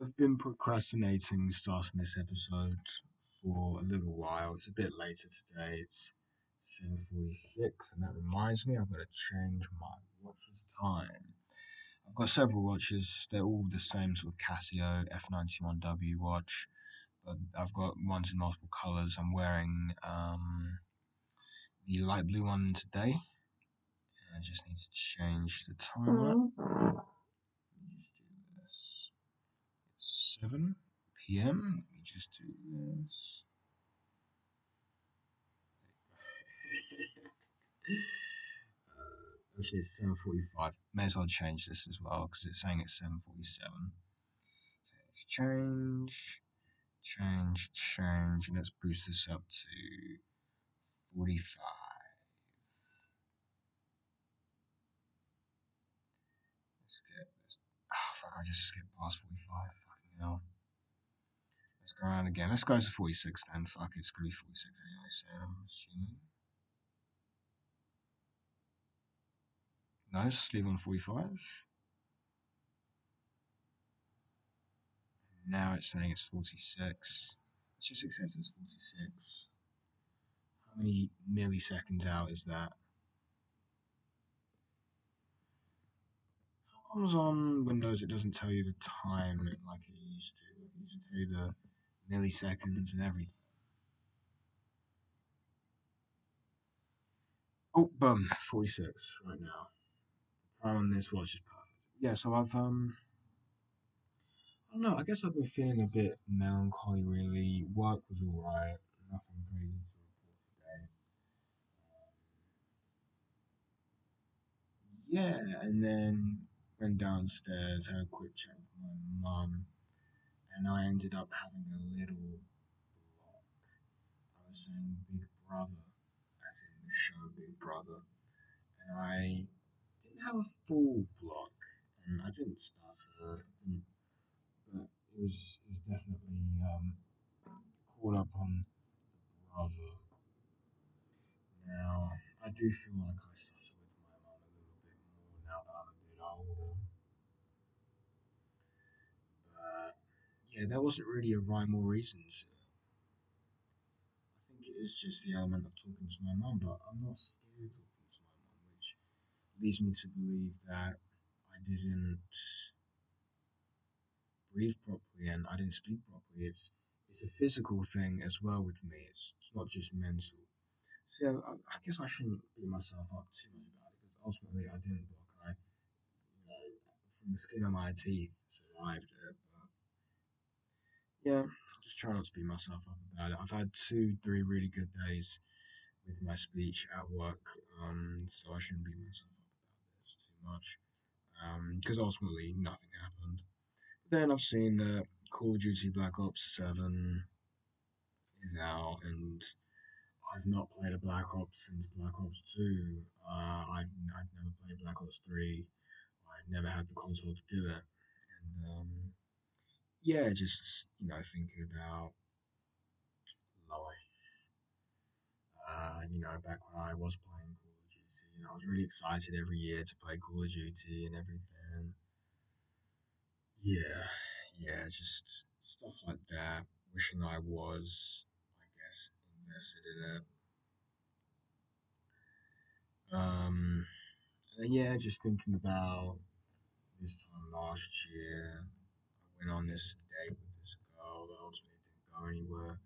I've been procrastinating starting this episode for a little while. It's a bit later today. It's 7:46, and that reminds me I've got to change my watch's time. I've got several watches. They're all the same sort of Casio F91W watch, but I've got ones in multiple colors. I'm wearing the light blue one today. I just need to change the timer. Let me just do this. 7 p.m. Let me just do this. Actually, it's 7:45. May as well change this as well because it's saying it's 7:47. Let's change, and let's boost this up to 45. Let's get this. Oh, fuck, I just skipped past 45. Fucking hell. Let's go around again. Let's go to 46 then. Fuck, it's going to be 46 anyway, so I'm assuming. No, just leave on 45. Now it's saying it's 46. Let's just accept it's 46. How many milliseconds out is that? How comes on Windows it doesn't tell you the time like it used to? It used to tell you the milliseconds and everything. Oh, boom, 46 right now. The time on this watch is perfect. Yeah, so I don't know, I guess I've been feeling a bit melancholy really. Work was alright, nothing crazy to report today. Yeah, and then went downstairs, had a quick chat with my mum, and I ended up having a little block. I was saying Big Brother, as in the show Big Brother, and I didn't have a full block, and I didn't stutter, but it was definitely caught up on the brother. Now I do feel like I stutter with my mum a little bit more now that I'm a bit older, but yeah, there wasn't really a rhyme or reason to. I think it is just the element of talking to my mum, but I'm not scared talking to my mum, which leads me to believe that I didn't breathe properly and I didn't speak properly. It's a physical thing as well with me. It's not just mental. So yeah, I guess I shouldn't beat myself up too much about it because ultimately I didn't block. From the skin of my teeth, survived it. But yeah, just try not to beat myself up about it. I've had 2, 3 really good days with my speech at work, so I shouldn't beat myself up about this too much. Because ultimately nothing happened. Then I've seen that Call of Duty Black Ops 7 is out, and I've not played a Black Ops since Black Ops 2. I've never played Black Ops 3. I've never had the console to do it. And yeah, just, thinking about life. Back when I was playing Call of Duty, and I was really excited every year to play Call of Duty and everything. Yeah, yeah, just stuff like that. Wishing I was, I guess, invested in it. Um, and then, yeah, just thinking about this time last year, I went on this date with this girl that ultimately didn't go anywhere.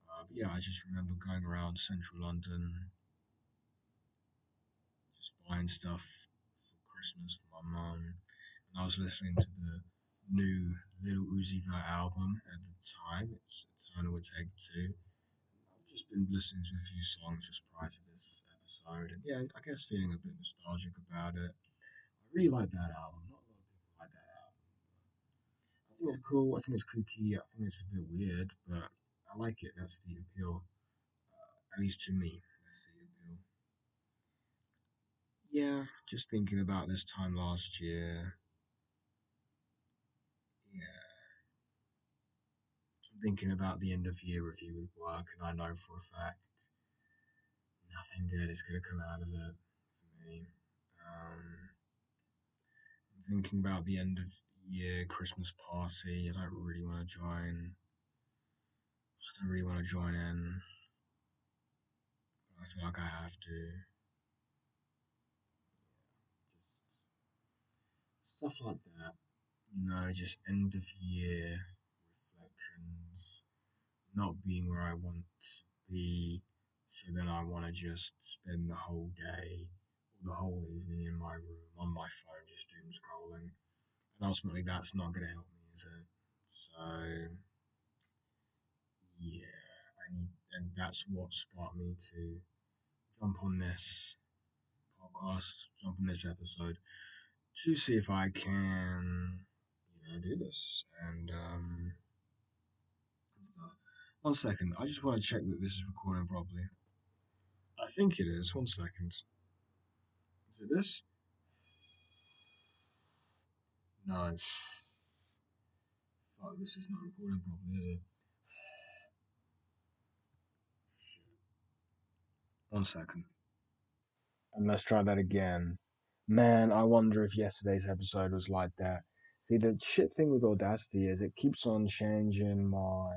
But yeah, I just remember going around central London, just buying stuff for Christmas for my mum. And I was listening to the new Little Uzi Vert album at the time. It's Eternal Would Take Two. I've just been listening to a few songs just prior to this episode, and yeah, I guess feeling a bit nostalgic about it. I really like that album. Not a lot of people like that album. I think it's cool. I think it's kooky. I think it's a bit weird, but I like it. That's the appeal. At least to me, that's the appeal. Yeah, just thinking about this time last year. Yeah, thinking about the end of year review with work, and I know for a fact nothing good is going to come out of it for me. I'm thinking about the end of year Christmas party. I don't really want to join. I don't really want to join in. I feel like I have to. Just stuff like that. Just end of year reflections, not being where I want to be. So then I want to just spend the whole day or the whole evening in my room on my phone, just doom scrolling. And ultimately, that's not going to help me, is it? So, yeah, and that's what sparked me to jump on this podcast, jump on this episode to see if I can, do this and stuff. One second, I just want to check that this is recording properly. I think it is. One second. Is it this? No. Fuck, this is not recording properly, is it? One second. And let's try that again. Man, I wonder if yesterday's episode was like that. See, the shit thing with Audacity is it keeps on changing my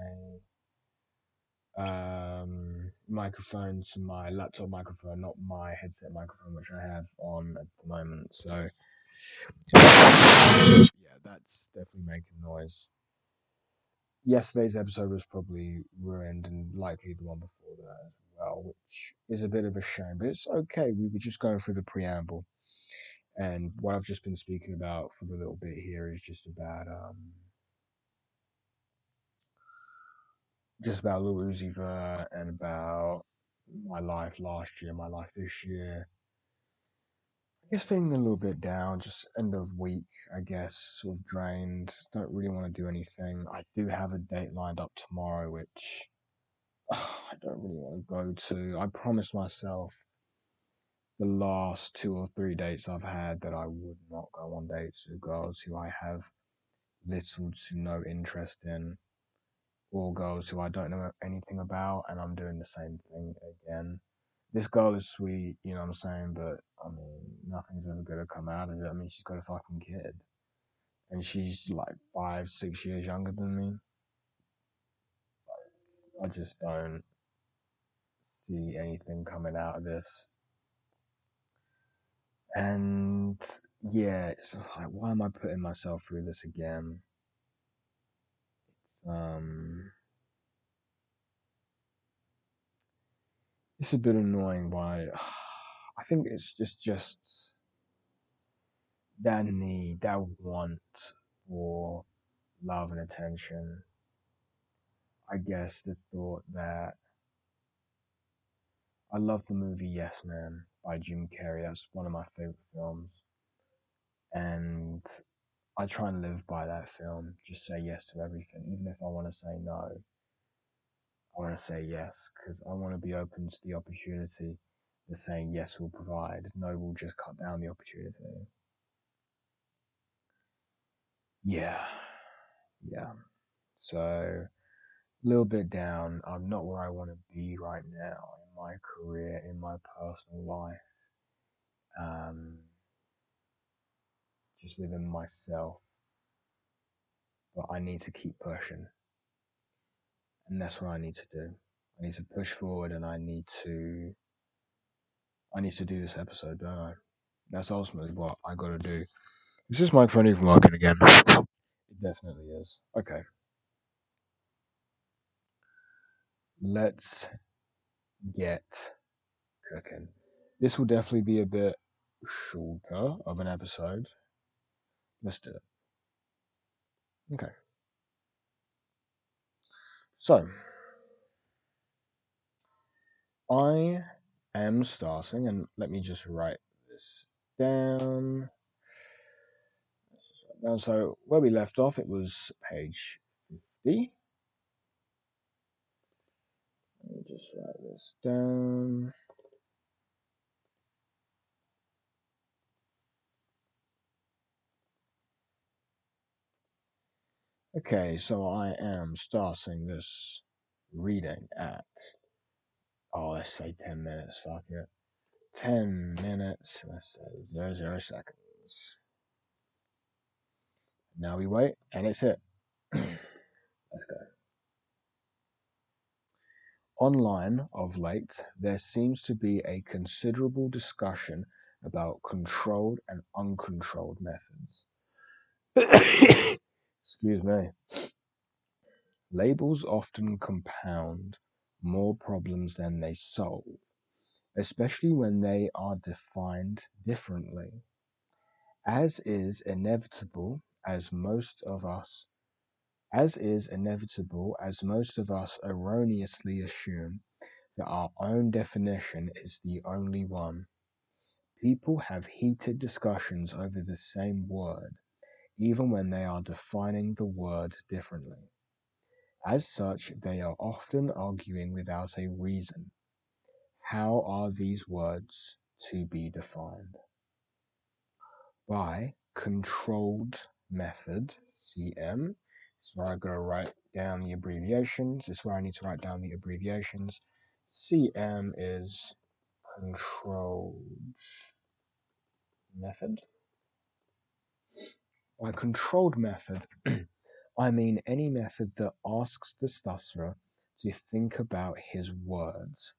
microphone to my laptop microphone, not my headset microphone, which I have on at the moment. So, yeah, that's definitely making noise. Yesterday's episode was probably ruined and likely the one before that as well, which is a bit of a shame, but it's okay. We were just going through the preamble. And what I've just been speaking about for the little bit here is just about Lil Uzi Vert and about my life last year, my life this year. I guess feeling a little bit down, just end of week, I guess, sort of drained. Don't really want to do anything. I do have a date lined up tomorrow, which I don't really want to go to. I promised myself the last 2 or 3 dates I've had that I would not go on dates with girls who I have little to no interest in, or girls who I don't know anything about, and I'm doing the same thing again. This girl is sweet, you know what I'm saying, but I mean, nothing's ever gonna come out of it. I mean, she's got a fucking kid, and she's like 5, 6 years younger than me. I just don't see anything coming out of this. And yeah, it's just like, why am I putting myself through this again? It's it's a bit annoying. Why? I think it's just that need, that want for love and attention. I guess the thought that I love the movie Yes Man by Jim Carrey. That's one of my favorite films, and I try and live by that film. Just say yes to everything, even if I want to say no. I want to say yes because I want to be open to the opportunity that saying yes will provide. No will just cut down the opportunity. Yeah, yeah. So a little bit down. I'm not where I want to be right now in my career, in my personal life, um, just within myself. But I need to keep pushing, and that's what I need to do. I need to push forward, and I need to do this episode, don't I? That's ultimately what I got to do. Is this microphone even working again? It definitely is. Okay, let's get cooking. This will definitely be a bit shorter of an episode. Let's do it. Okay. So, I am starting, and let me just write this down. So, where we left off, it was page 50. Let me just write this down. Okay, so I am starting this reading at, let's say 10 minutes, fuck it. 10 minutes, let's say 00 seconds. Now we wait, and it's it. Let's go. Online, of late, there seems to be a considerable discussion about controlled and uncontrolled methods. Excuse me. Labels often compound more problems than they solve, especially when they are defined differently. As is inevitable as most of us erroneously assume that our own definition is the only one. People have heated discussions over the same word, even when they are defining the word differently. As such, they are often arguing without a reason. How are these words to be defined? By controlled method, CM. This is where I go to write down the abbreviations. This is where I need to write down the abbreviations. CM is controlled method. By controlled method, I mean any method that asks the stutterer to think about his words,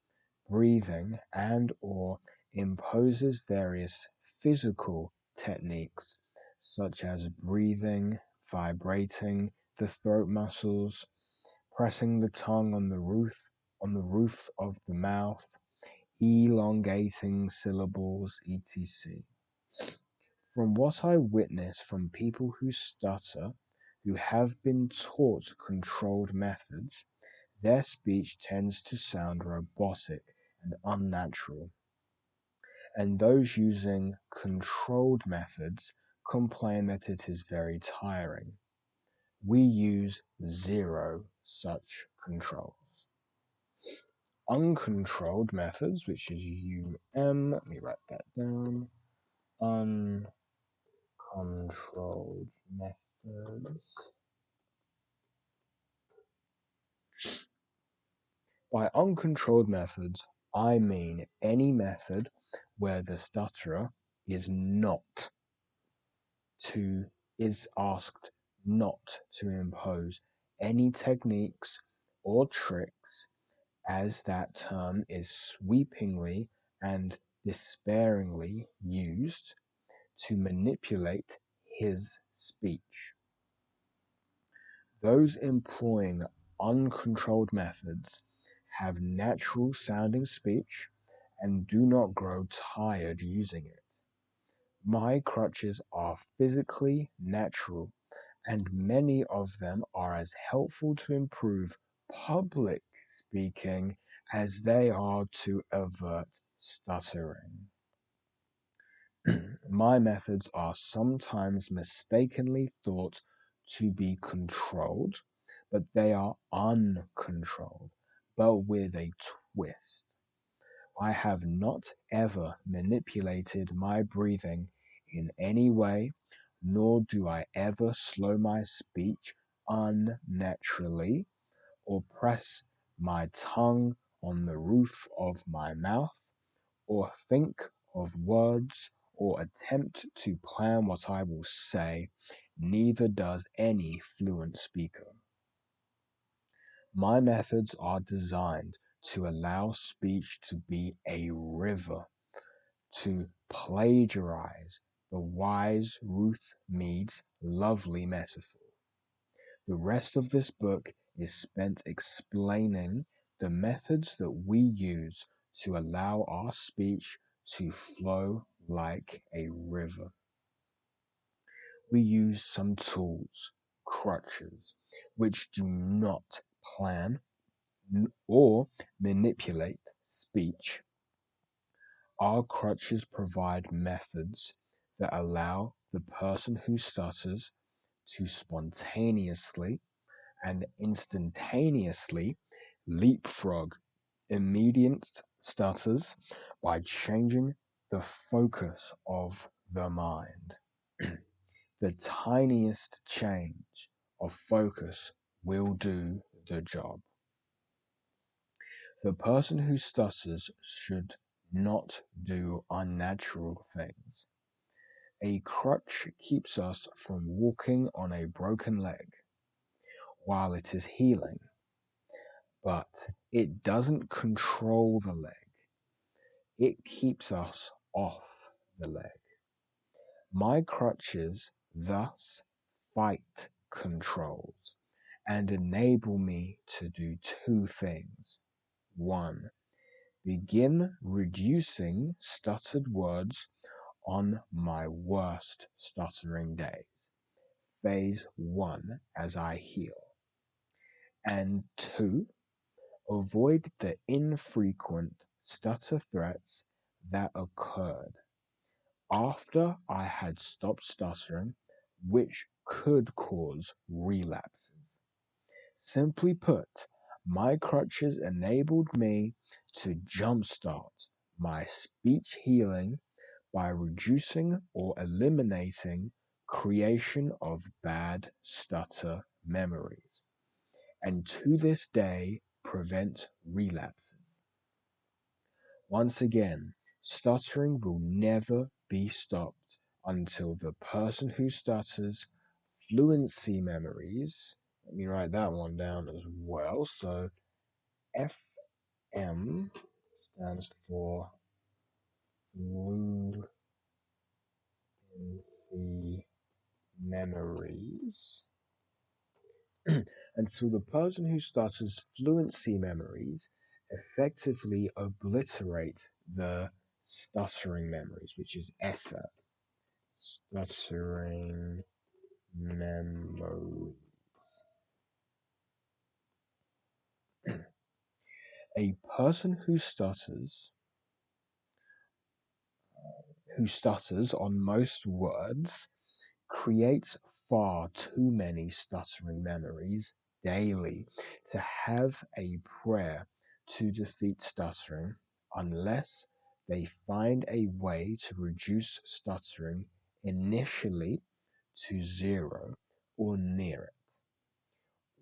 breathing, and or imposes various physical techniques such as breathing, vibrating the throat muscles, pressing the tongue on the roof of the mouth, elongating syllables, etc. From what I witness from people who stutter, who have been taught controlled methods, their speech tends to sound robotic and unnatural, and those using controlled methods complain that it is very tiring. We use zero such controls. Uncontrolled methods, which is let me write that down. Uncontrolled methods. By uncontrolled methods, I mean any method where the stutterer is not is asked not to impose any techniques or tricks, as that term is sweepingly and despairingly used to manipulate his speech. Those employing uncontrolled methods have natural sounding speech and do not grow tired using it. My crutches are physically natural, and many of them are as helpful to improve public speaking as they are to avert stuttering. My methods are sometimes mistakenly thought to be controlled, but they are uncontrolled, but with a twist. I have not ever manipulated my breathing in any way, nor do I ever slow my speech unnaturally or press my tongue on the roof of my mouth or think of words or attempt to plan what I will say. Neither does any fluent speaker. My methods are designed to allow speech to be a river, to plagiarize the wise Ruth Mead's lovely metaphor. The rest of this book is spent explaining the methods that we use to allow our speech to flow like a river. We use some tools, crutches, which do not plan or manipulate speech. Our crutches provide methods that allow the person who stutters to spontaneously and instantaneously leapfrog immediate stutters by changing the focus of the mind. The tiniest change of focus will do the job. The person who stutters should not do unnatural things. A crutch keeps us from walking on a broken leg while it is healing, but it doesn't control the leg. It keeps us off the leg. My crutches thus fight controls and enable me to do two things. One, begin reducing stuttered words on my worst stuttering days. Phase 1 as I heal. And 2, avoid the infrequent stutter threats that occurred after I had stopped stuttering, which could cause relapses. Simply put, my crutches enabled me to jumpstart my speech healing by reducing or eliminating creation of bad stutter memories, and to this day prevent relapses. Once again, stuttering will never be stopped until the person who stutters fluency memories. Let me write that one down as well. So FM stands for fluency memories. Until the person who stutters fluency memories effectively obliterate the stuttering memories, which is ESSA. Stuttering memories. A person who stutters on most words creates far too many stuttering memories daily to have a prayer to defeat stuttering unless they find a way to reduce stuttering initially to zero or near it.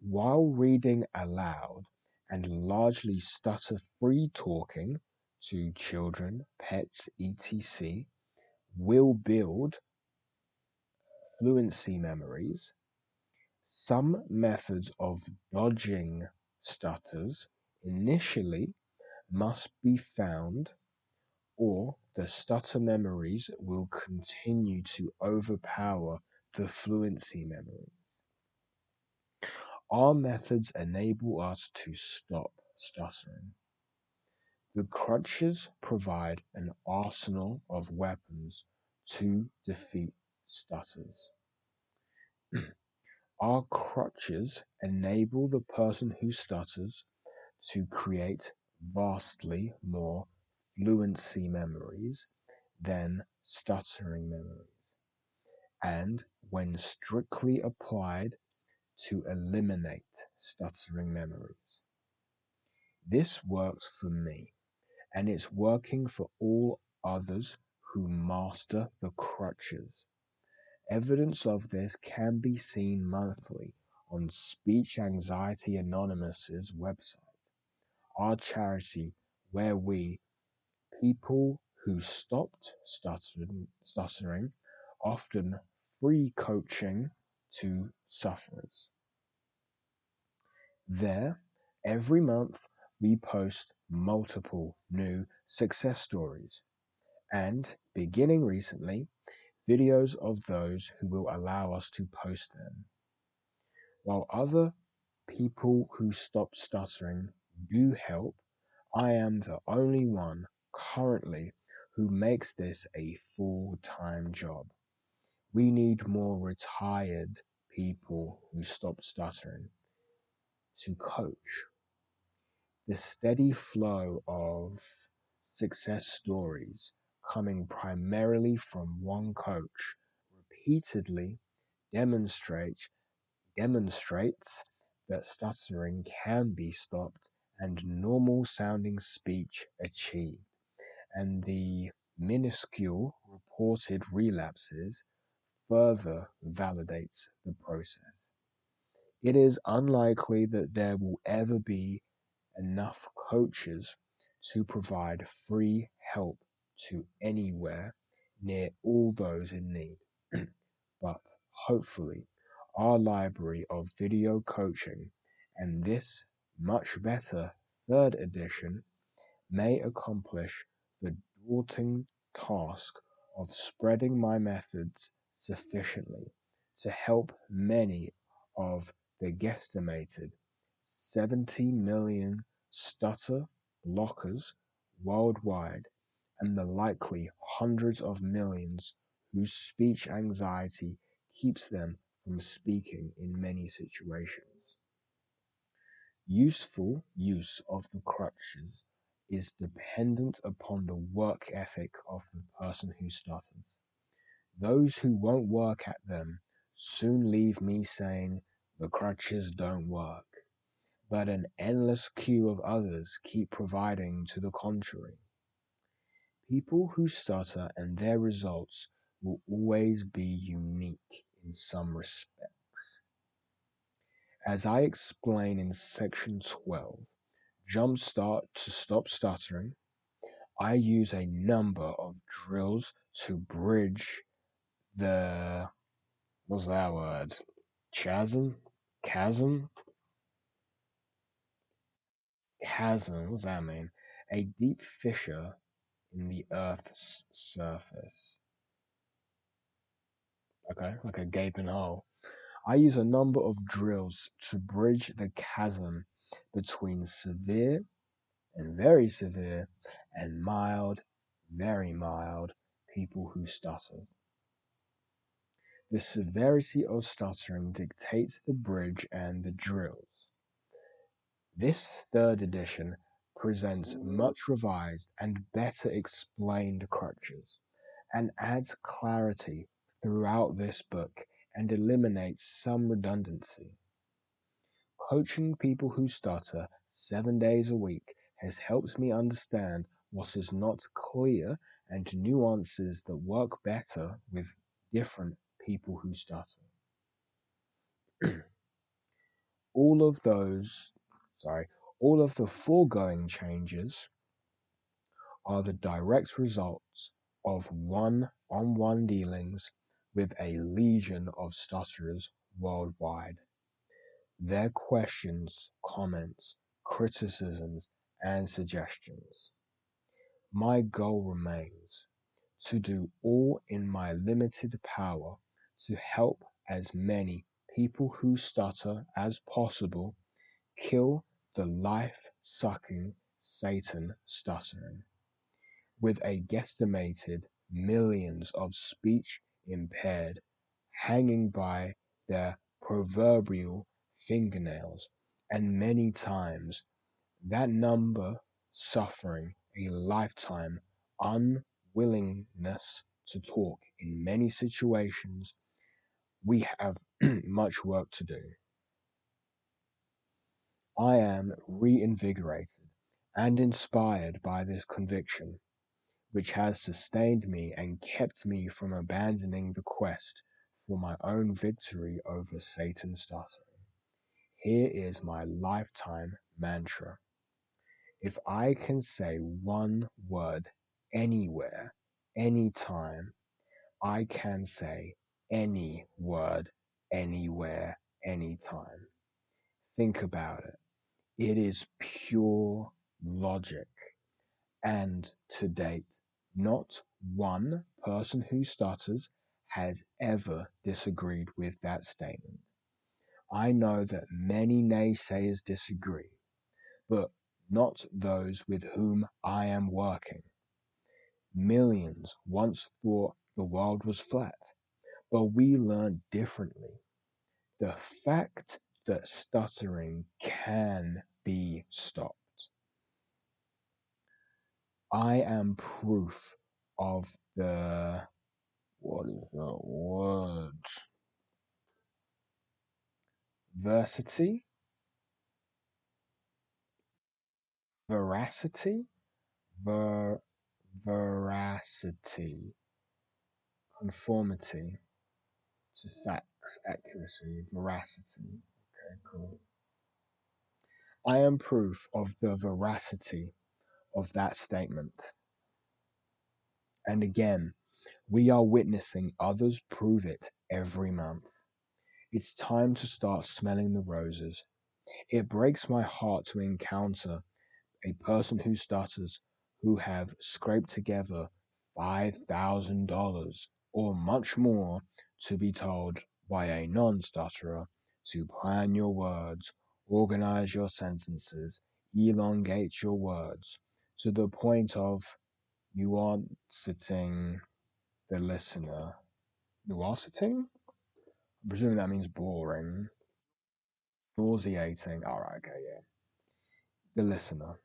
While reading aloud and largely stutter free talking to children, pets, etc., will build fluency memories. Some methods of dodging stutters initially must be found, or the stutter memories will continue to overpower the fluency memory. Our methods enable us to stop stuttering. The crutches provide an arsenal of weapons to defeat stutters. Our crutches enable the person who stutters to create vastly more fluency memories than stuttering memories, and when strictly applied, to eliminate stuttering memories. This works for me, and it's working for all others who master the crutches. Evidence of this can be seen monthly on Speech Anxiety Anonymous's website, our charity where we, people who stopped stuttering, often free coaching to sufferers. There, every month, we post multiple new success stories, and beginning recently, videos of those who will allow us to post them. While other people who stop stuttering do help, I am the only one currently who makes this a full-time job. We need more retired people who stop stuttering to coach. The steady flow of success stories coming primarily from one coach repeatedly demonstrates that stuttering can be stopped and normal sounding speech achieved, and the minuscule reported relapses further validates the process. It is unlikely that there will ever be enough coaches to provide free help to anywhere near all those in need. But hopefully, our library of video coaching and this much better third edition may accomplish the daunting task of spreading my methods sufficiently to help many of the guesstimated 70 million stutter blockers worldwide and the likely hundreds of millions whose speech anxiety keeps them from speaking in many situations. Useful use of the crutches is dependent upon the work ethic of the person who stutters. Those who won't work at them soon leave me saying the crutches don't work, but an endless queue of others keep providing to the contrary. People who stutter and their results will always be unique in some respects. As I explain in section 12, Jumpstart to stop stuttering, I use a number of drills to bridge the, what's that word? Chasm? Chasm? Chasm, what's that mean? A deep fissure in the Earth's surface. Okay, like a gaping hole. I use a number of drills to bridge the chasm between severe and very severe and mild, very mild people who stutter. The severity of stuttering dictates the bridge and the drills. This third edition presents much revised and better explained crutches and adds clarity throughout this book and eliminates some redundancy. Coaching people who stutter 7 days a week has helped me understand what is not clear and nuances that work better with different people who stutter. all of those, sorry, all of the foregoing changes are the direct results of one-on-one dealings with a legion of stutterers worldwide. Their questions, comments, criticisms, and suggestions. My goal remains to do all in my limited power to help as many people who stutter as possible kill the life sucking Satan stuttering, with a guesstimated millions of speech impaired hanging by their proverbial fingernails, and many times that number suffering a lifetime unwillingness to talk in many situations. We have much work to do. I am reinvigorated and inspired by this conviction, which has sustained me and kept me from abandoning the quest for my own victory over Satan's stuttering. Here is my lifetime mantra. If I can say one word anywhere, anytime, I can say any word anywhere, anytime. Think about it. It is pure logic. And to date, not one person who stutters has ever disagreed with that statement. I know that many naysayers disagree, but not those with whom I am working. Millions once thought the world was flat, but we learned differently. The fact that stuttering can be stopped. I am proof of the, what is the word? Versity? Veracity? Ver- veracity. Conformity to facts, accuracy, veracity. Okay, cool. I am proof of the veracity of that statement. And again, We are witnessing others prove it every month. It's time to start smelling the roses. It breaks my heart to encounter a person who stutters who have scraped together $5,000 or much more to be told by a non stutterer to plan your words, organize your sentences, elongate your words to the point of you aren't sitting the listener. You are sitting? I'm presuming that means boring. Nauseating. Alright, okay, yeah. The listener.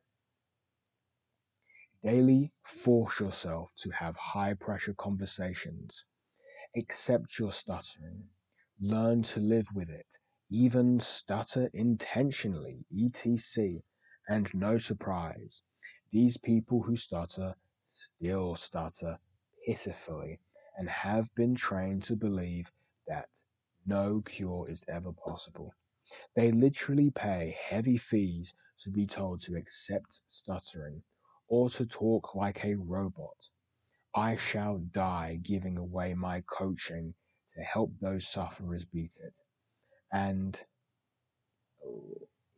Daily force yourself to have high pressure conversations. Accept your stuttering. Learn to live with it. Even stutter intentionally, etc. And no surprise, these people who stutter still stutter pitifully and have been trained to believe that no cure is ever possible. They literally pay heavy fees to be told to accept stuttering or to talk like a robot. I shall die giving away my coaching to help those sufferers beat it. And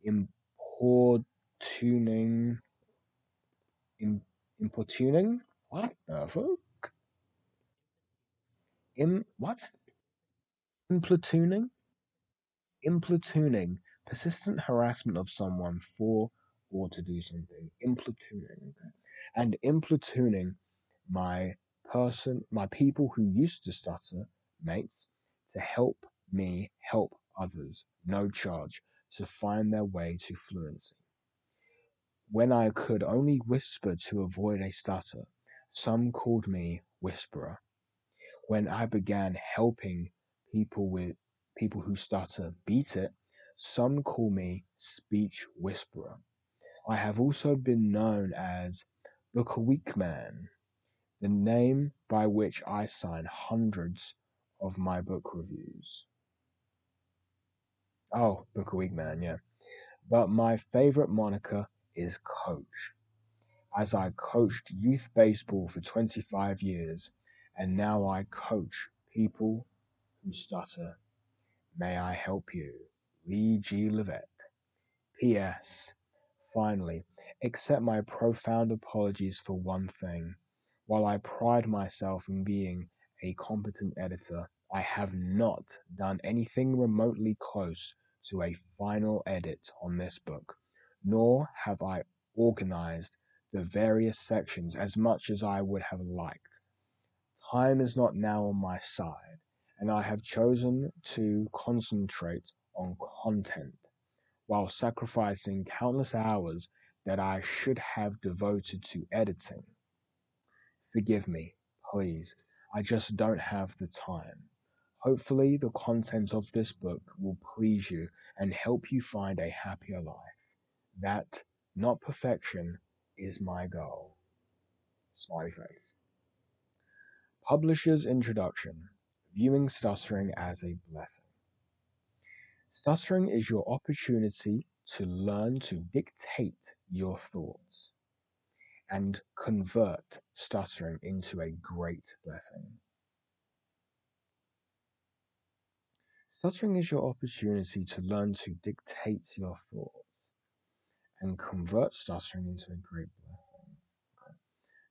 importuning, im, importuning? What the fuck? What? Implatooning? Implatooning, persistent harassment of someone for or to do something. Implatooning, okay. And implatooning my people who used to stutter, mates, to help me help others, no charge, to find their way to fluency. When I could only whisper to avoid a stutter, some called me whisperer. When I began helping people with people who stutter beat it, some call me speech whisperer. I have also been known as Book a Week Man, the name by which I sign hundreds of my book reviews. Oh, Book a Week Man, yeah. But my favorite moniker is Coach, as I coached youth baseball for 25 years, and now I coach people who stutter. May I help you? Lee G. Lovett. P.S. Finally, accept my profound apologies for one thing. While I pride myself in being a competent editor, I have not done anything remotely close to a final edit on this book, nor have I organized the various sections as much as I would have liked. Time is not now on my side, and I have chosen to concentrate on content while sacrificing countless hours that I should have devoted to editing. Forgive me, please. I just don't have the time. Hopefully, the content of this book will please you and help you find a happier life. That, not perfection, is my goal. Smiley face. Publisher's Introduction. Viewing stuttering as a blessing. Stuttering is your opportunity to learn to dictate your thoughts and convert stuttering into a great blessing. Stuttering is your opportunity to learn to dictate your thoughts and convert stuttering into a great blessing.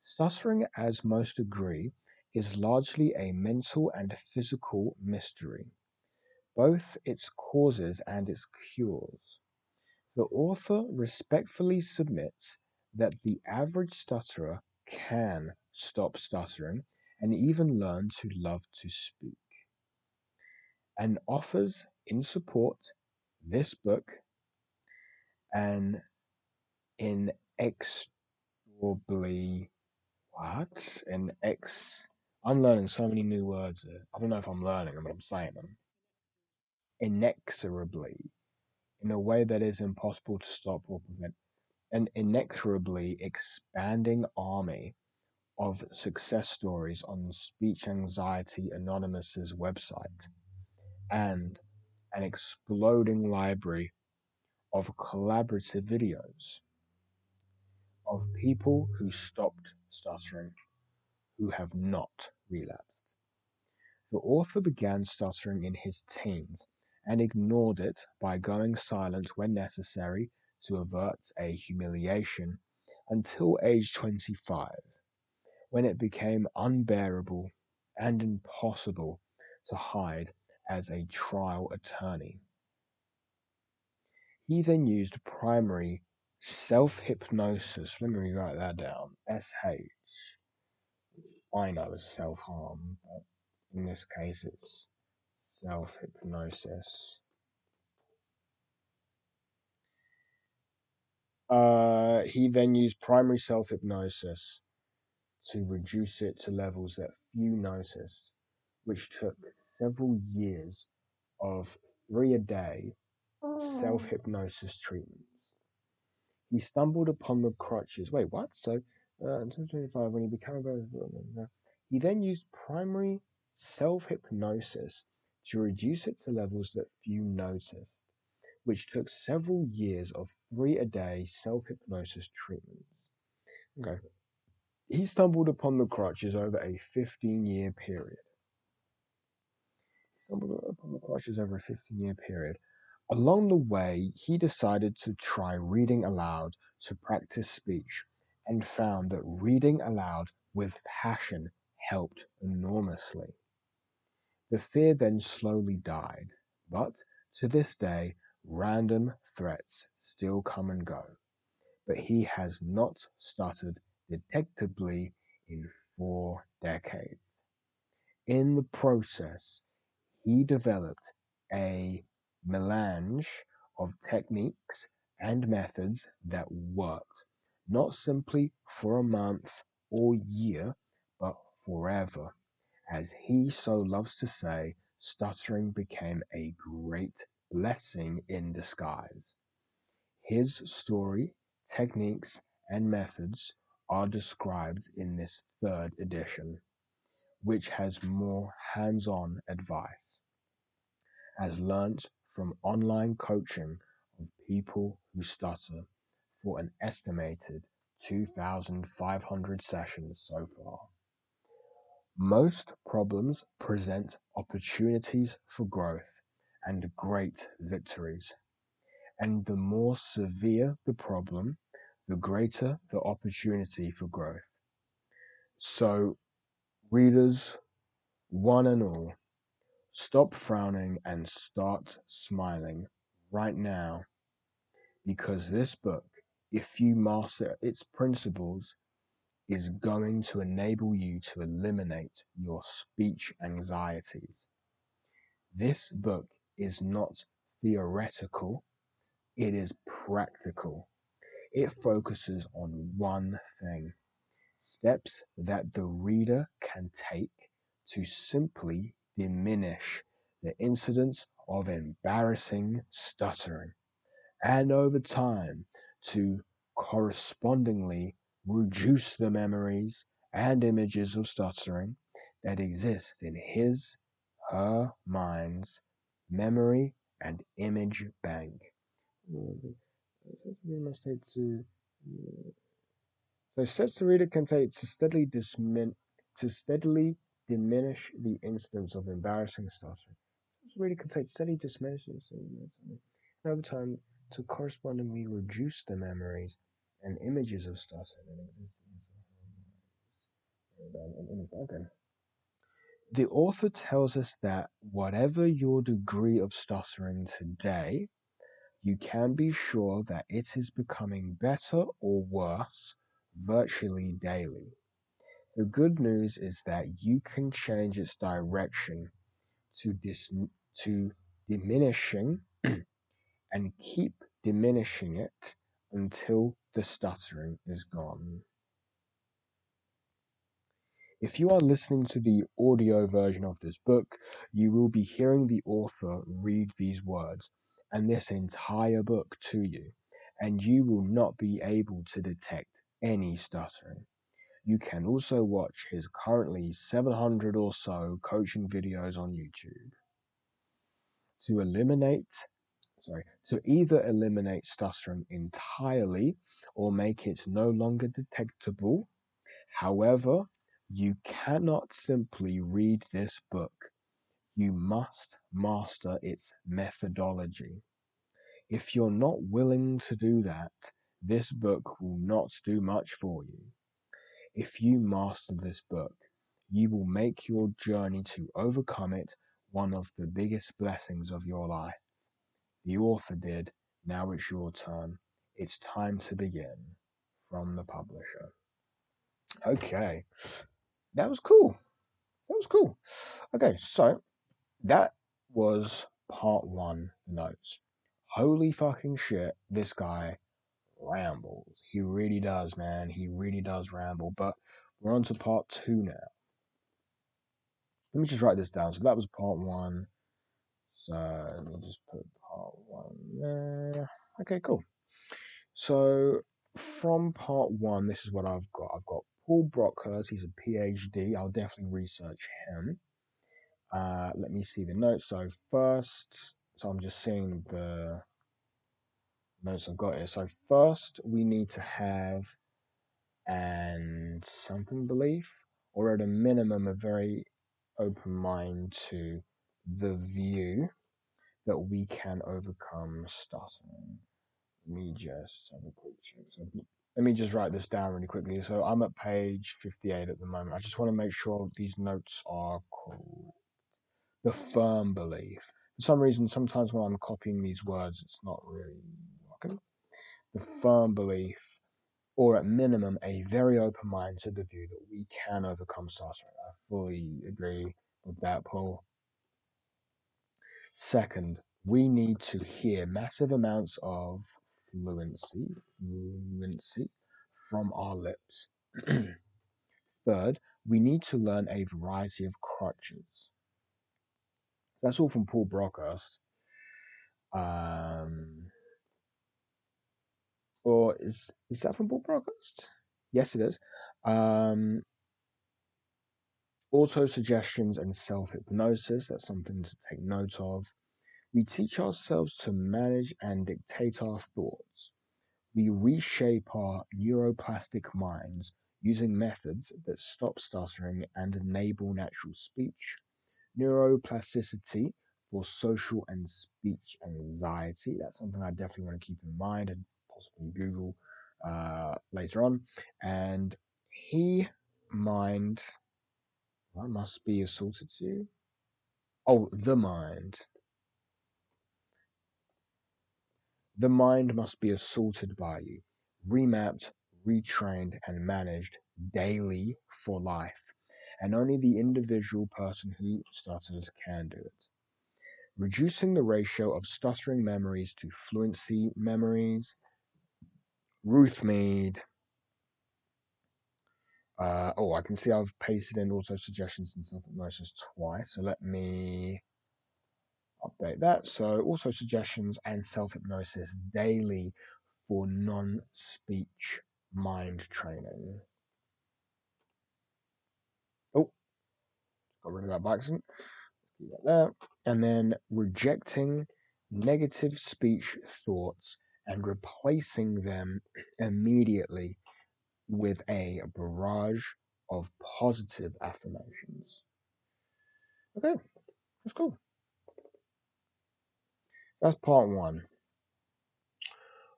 Stuttering, as most agree, is largely a mental and physical mystery, both its causes and its cures. The author respectfully submits that the average stutterer can stop stuttering and even learn to love to speak, and offers in support this book an inexorably what? An ex I'm learning so many new words here. I don't know if I'm learning them, but I'm saying them. Inexorably, in a way that is impossible to stop or prevent. An inexorably expanding army of success stories on Speech Anxiety Anonymous's website, and an exploding library of collaborative videos of people who stopped stuttering, who have not relapsed. The author began stuttering in his teens and ignored it by going silent when necessary to avert a humiliation until age 25, when it became unbearable and impossible to hide as a trial attorney. He then used primary self hypnosis. Let me rewrite that down. SH. I know is self harm, but in this case it's self hypnosis. He then used primary self hypnosis to reduce it to levels that few noticed, which took several years of 3 a day self hypnosis treatments. He stumbled upon the crutches. Wait, what? So, in 2025, when he became a he then used primary self hypnosis to reduce it to levels that few noticed, which took several years of 3 a day self hypnosis treatments. Okay. He stumbled upon the crutches over a 15-year period. Stumbled upon the crutches over a 15-year period. Along the way, he decided to try reading aloud to practice speech and found that reading aloud with passion helped enormously. The fear then slowly died, but to this day, random threats still come and go. But he has not stuttered detectably in 4 decades. In the process, he developed a melange of techniques and methods that worked, not simply for a month or year, but forever. As he so loves to say, stuttering became a great blessing in disguise. His story, techniques, and methods are described in this third edition, which has more hands on advice, as learnt from online coaching of people who stutter for an estimated 2,500 sessions so far. Most problems present opportunities for growth and great victories. And the more severe the problem, the greater the opportunity for growth. So, readers, one and all, stop frowning and start smiling right now, because this book, if you master its principles, is going to enable you to eliminate your speech anxieties. This book is not theoretical, it is practical. It focuses on one thing: steps that the reader can take to simply diminish the incidence of embarrassing stuttering, and over time to correspondingly reduce the memories and images of stuttering that exist in his, her mind's memory and image bank. So steps the reader can take to steadily diminish the incidence of embarrassing stuttering. Steps the reader can take to steadily diminish the incidence and over time to correspondingly reduce the memories and images of stuttering. Okay. The author tells us that whatever your degree of stuttering today, you can be sure that it is becoming better or worse virtually daily. The good news is that you can change its direction to, to diminishing and keep diminishing it until the stuttering is gone. If you are listening to the audio version of this book, you will be hearing the author read these words and this entire book to you, and you will not be able to detect any stuttering. You can also watch his currently 700 or so coaching videos on YouTube. To either eliminate stuttering entirely or make it no longer detectable. However, You cannot simply read this book. You must master its methodology. If you're not willing to do that, this book will not do much for you. If you master this book, you will make your journey to overcome it one of the biggest blessings of your life. The author did. Now it's your turn. It's time to begin. From the publisher. Okay, that was cool. That was cool. Okay, so that was part one, the notes. Holy fucking shit, this guy rambles. He really does, man. He really does ramble. But we're on to part two now. Let me just write this down. So that was part one. So let me just put part one there. Okay, cool. So from part one, this is what I've got. I've got Paul Brockhurst. He's a PhD. I'll definitely research him. Let me see the notes. So first, so I'm just seeing the notes I've got here. So first, we need to have and something belief, or at a minimum, a very open mind to the view that we can overcome stuttering. Let me just have a quick check. So let me just write this down really quickly. So I'm at page 58 at the moment. I just want to make sure these notes are cool. The firm belief. For some reason, sometimes when I'm copying these words, it's not really working. The firm belief, or at minimum, a very open mind to the view that we can overcome stuttering. I fully agree with that, Paul. Second, we need to hear massive amounts of fluency from our lips. Third, we need to learn a variety of crutches. That's all from Paul Brockhurst. Um, or is that from Paul Brockhurst? Yes, it is. Um, Auto suggestions and self hypnosis. That's something to take note of. We teach ourselves to manage and dictate our thoughts. We reshape our neuroplastic minds using methods that stop stuttering and enable natural speech. Neuroplasticity for social and speech anxiety. That's something I definitely want to keep in mind and possibly Google later on. And he mind, that must be assaulted to you. Oh, the mind. The mind must be assaulted by you, remapped, retrained, and managed daily for life. And only the individual person who stutters can do it. Reducing the ratio of stuttering memories to fluency memories. Ruth Mead. I can see I've pasted in auto suggestions and self hypnosis twice. So let me update that. So also suggestions and self hypnosis daily for non speech mind training. Oh, got rid of that by accident. Keep that there. And then rejecting negative speech thoughts and replacing them immediately with a barrage of positive affirmations. Okay, that's cool. That's part one.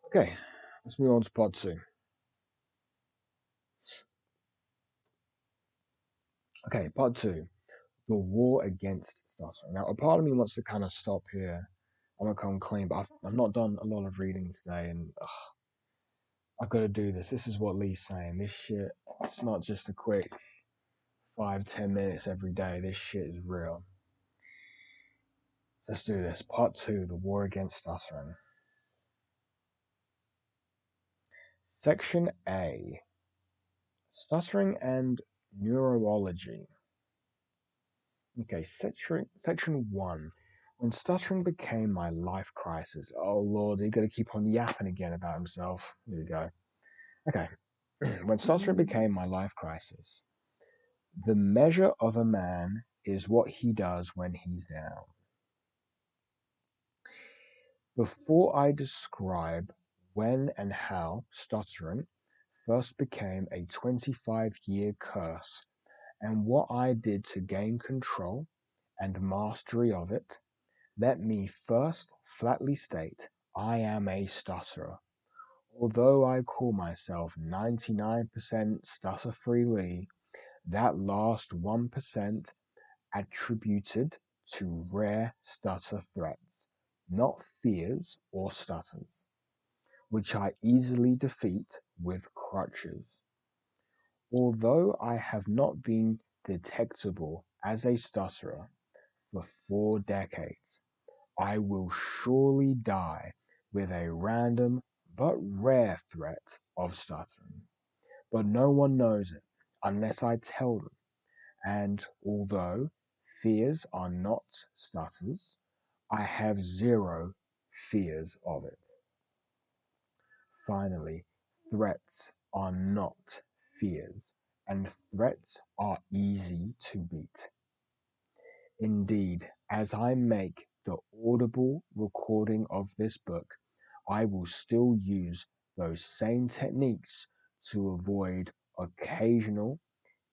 Okay, let's move on to part two. Okay, part two. The war against stuttering. Now, a part of me wants to kind of stop here. I'm gonna come clean, but I've not done a lot of reading today, and I've got to do this. This is what Lee's saying. This shit, it's not just a quick 5-10 minutes every day. This shit is real. So let's do this. Part two: the war against stuttering. Section A: stuttering and neurology. Okay, section one. When stuttering became my life crisis. Oh Lord, he's gonna keep on yapping again about himself. Here we go. Okay. When stuttering became my life crisis. The measure of a man is what he does when he's down. Before I describe when and how stuttering first became a 25-year curse, and what I did to gain control and mastery of it. Let me first flatly state I am a stutterer. Although I call myself 99% stutter free Lee, that last 1% attributed to rare stutter threats, not fears or stutters, which I easily defeat with crutches. Although I have not been detectable as a stutterer for 4 decades, I will surely die with a random but rare threat of stuttering. But no one knows it unless I tell them, and although fears are not stutters, I have zero fears of it. Finally, threats are not fears, and threats are easy to beat. Indeed, as I make the audible recording of this book, I will still use those same techniques to avoid occasional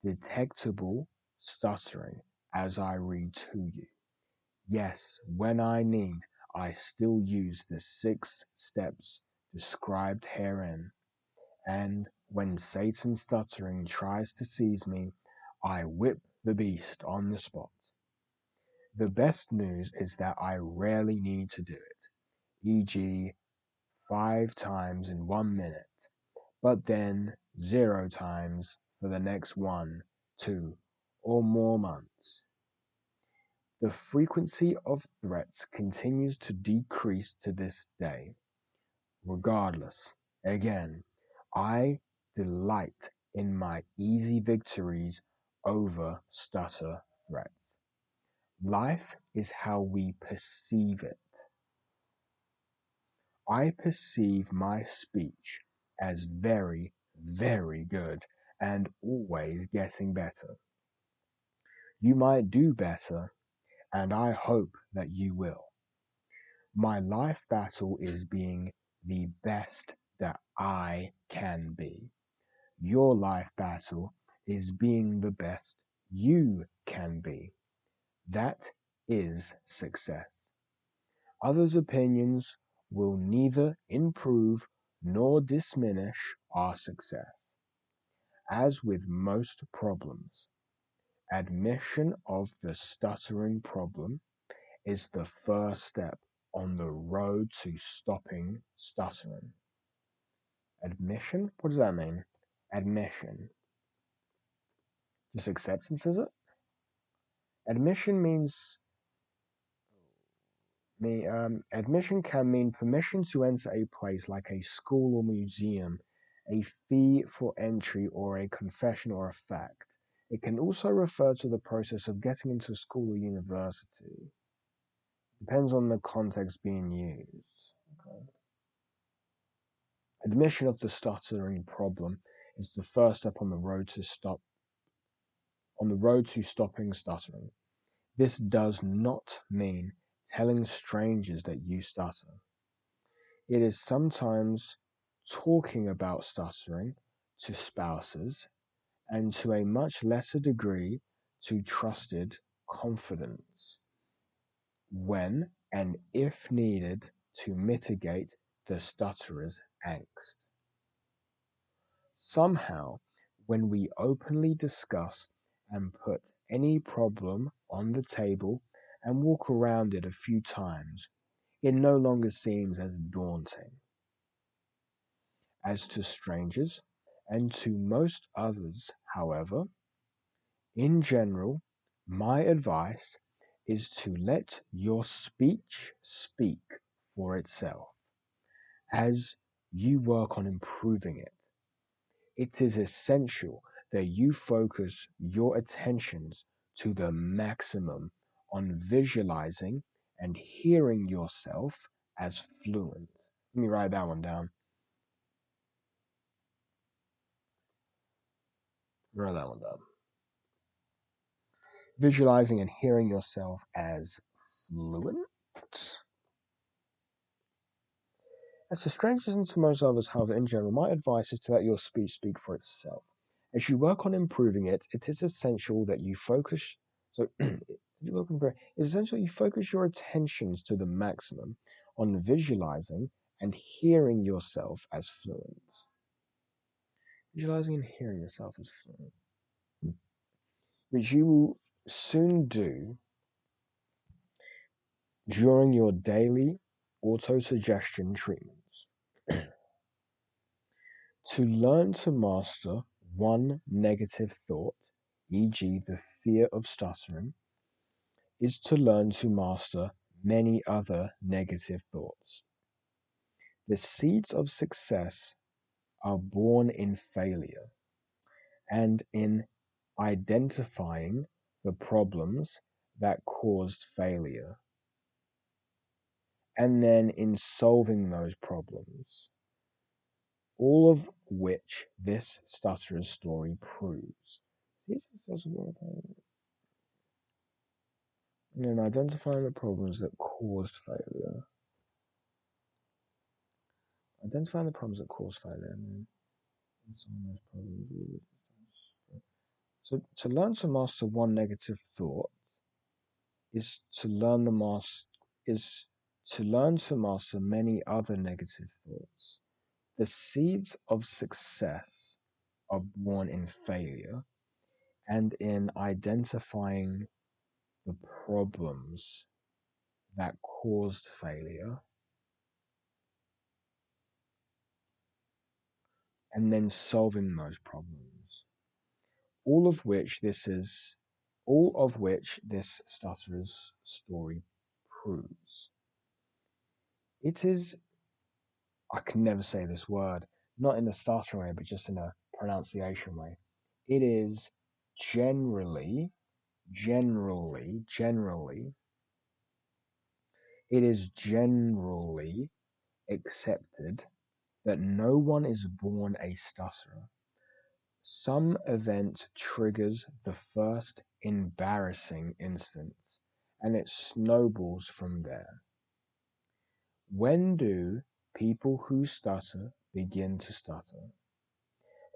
detectable stuttering as I read to you. Yes, when I need, I still use the 6 steps described herein, and when Satan stuttering tries to seize me, I whip the beast on the spot. The best news is that I rarely need to do it, e.g., 5 times in 1 minute, but then 0 times for the next 1, 2, or more months. The frequency of threats continues to decrease to this day. Regardless, again, I delight in my easy victories over stutter threats. Life is how we perceive it. I perceive my speech as very, very good and always getting better. You might do better, and I hope that you will. My life battle is being the best that I can be. Your life battle is being the best you can be. That is success. Others' opinions will neither improve nor diminish our success. As with most problems, admission of the stuttering problem is the first step on the road to stopping stuttering. Admission? What does that mean? Admission. Just acceptance, is it? Admission means admission can mean permission to enter a place like a school or museum, a fee for entry, or a confession or a fact. It can also refer to the process of getting into a school or university. Depends on the context being used. Okay. Admission of the stuttering problem is the first step on the road to stopping stuttering. This does not mean telling strangers that you stutter. It is sometimes talking about stuttering to spouses and to a much lesser degree to trusted confidants when and if needed to mitigate the stutterer's angst. Somehow, when we openly discuss and put any problem on the table and walk around it a few times, it no longer seems as daunting. As to strangers, and to most others, however, in general, my advice is to let your speech speak for itself as you work on improving it. It is essential that you focus your attentions to the maximum on visualizing and hearing yourself as fluent. Let me write that one down. Write that one down. Visualizing and hearing yourself as fluent. As to strangers and to most others, however, in general, my advice is to let your speech speak for itself, As you work on improving it, it is essential that you focus. So, it's essential you focus your attentions to the maximum on visualizing and hearing yourself as fluent. Visualizing and hearing yourself as fluent, which you will soon do during your daily autosuggestion treatments. To learn to master one negative thought, e.g., the fear of stuttering, is to learn to master many other negative thoughts. The seeds of success are born in failure and in identifying the problems that caused failure, and then in solving those problems, all of which this stutterer's story proves. And then identifying the problems that caused failure. Identifying the problems that caused failure, and then solving those problems. So to learn to master one negative thought is to learn the master is to learn to master many other negative thoughts. The seeds of success are born in failure and in identifying the problems that caused failure and then solving those problems. All of which this is all of which this stutterer's story proves. It is, I can never say this word, not in a stuttering way, but just in a pronunciation way. It is generally, it is generally accepted that no one is born a stutterer. Some event triggers the first embarrassing instance, and it snowballs from there. When do people who stutter begin to stutter?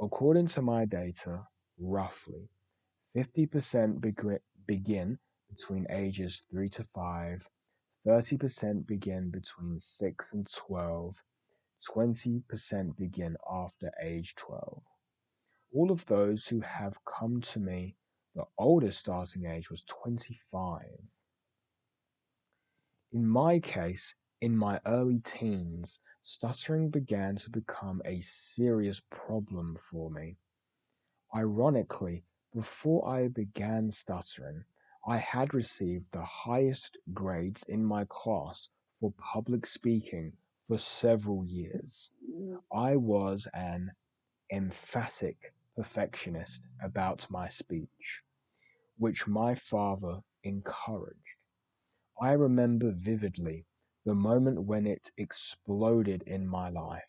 According to my data, roughly 50% begin between ages 3 to 5, 30% begin between 6 and 12, 20% begin after age 12. All of those who have come to me, the oldest starting age was 25. In my case, in my early teens, stuttering began to become a serious problem for me. Ironically, before I began stuttering, I had received the highest grades in my class for public speaking for several years. I was an emphatic perfectionist about my speech, which my father encouraged. I remember vividly the moment when it exploded in my life.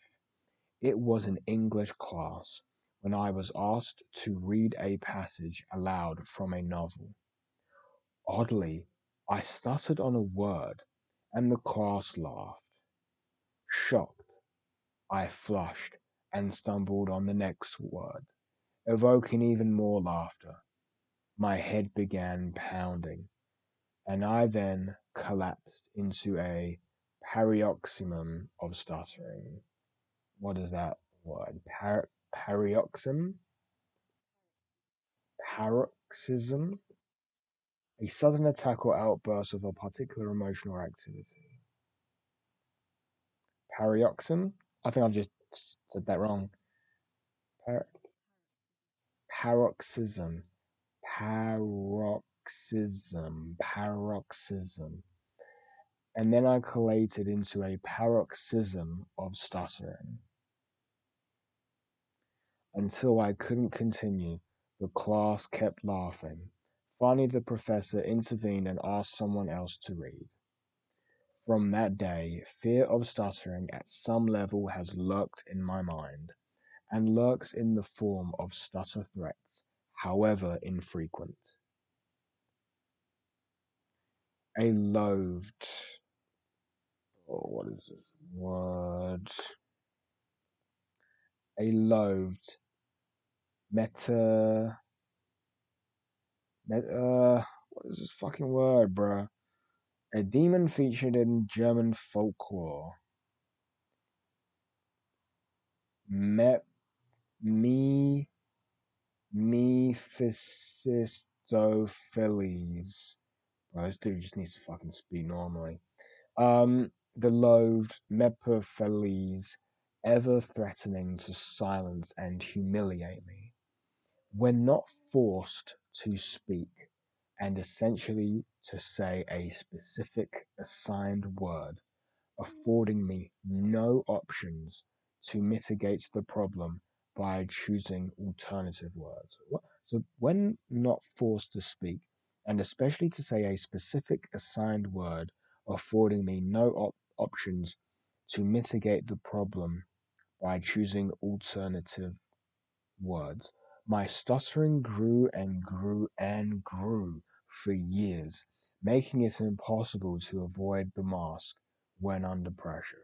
It was an English class when I was asked to read a passage aloud from a novel. Oddly, I stuttered on a word, and the class laughed. Shocked, I flushed and stumbled on the next word, evoking even more laughter. My head began pounding, and I then collapsed into a paroxysm of stuttering. What is that word? Paroxysm? Paroxysm? A sudden attack or outburst of a particular emotion or activity. Paroxysm? I think I've just said that wrong. Par- paroxysm. Paroxysm. And then I collated into a paroxysm of stuttering until I couldn't continue. The class kept laughing. Finally, the professor intervened and asked someone else to read. From that day, fear of stuttering at some level has lurked in my mind, and lurks in the form of stutter threats, however infrequent. A loathed, what is this word? A loathed Meta, what is this fucking word, bruh? A demon featured in German folklore. Me, me, Mephistopheles. Bro, this dude just needs to fucking speak normally. The loathed Mephistopheles, ever threatening to silence and humiliate me. When not forced to speak, and essentially to say a specific assigned word, affording me no options to mitigate the problem by choosing alternative words. So, when not forced to speak, and especially to say a specific assigned word, affording me no options to mitigate the problem by choosing alternative words, my stuttering grew and grew and grew for years, making it impossible to avoid the mask when under pressure.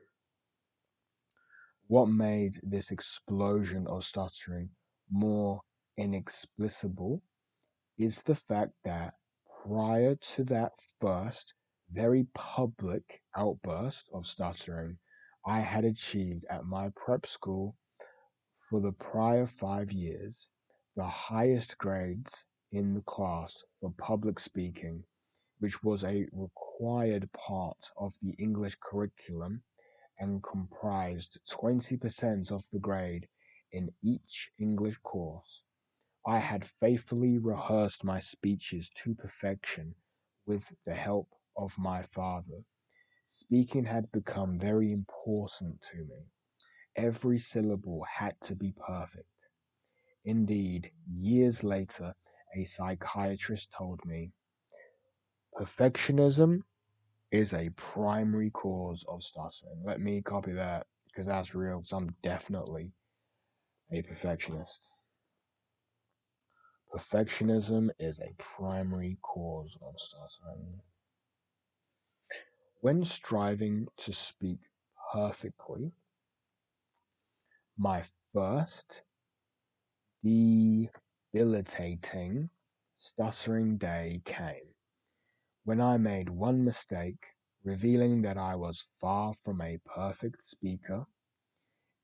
What made this explosion of stuttering more inexplicable is the fact that prior to that first, very public outburst of stuttering, I had achieved at my prep school for the prior 5 years the highest grades in the class for public speaking, which was a required part of the English curriculum and comprised 20% of the grade in each English course. I had faithfully rehearsed my speeches to perfection with the help of my father. Speaking had become very important to me. Every syllable had to be perfect. Indeed, years later, a psychiatrist told me perfectionism is a primary cause of stuttering. Let me copy that because that's real. Because I'm definitely a perfectionist. Perfectionism is a primary cause of stuttering. When striving to speak perfectly, my first debilitating stuttering day came when I made one mistake, revealing that I was far from a perfect speaker.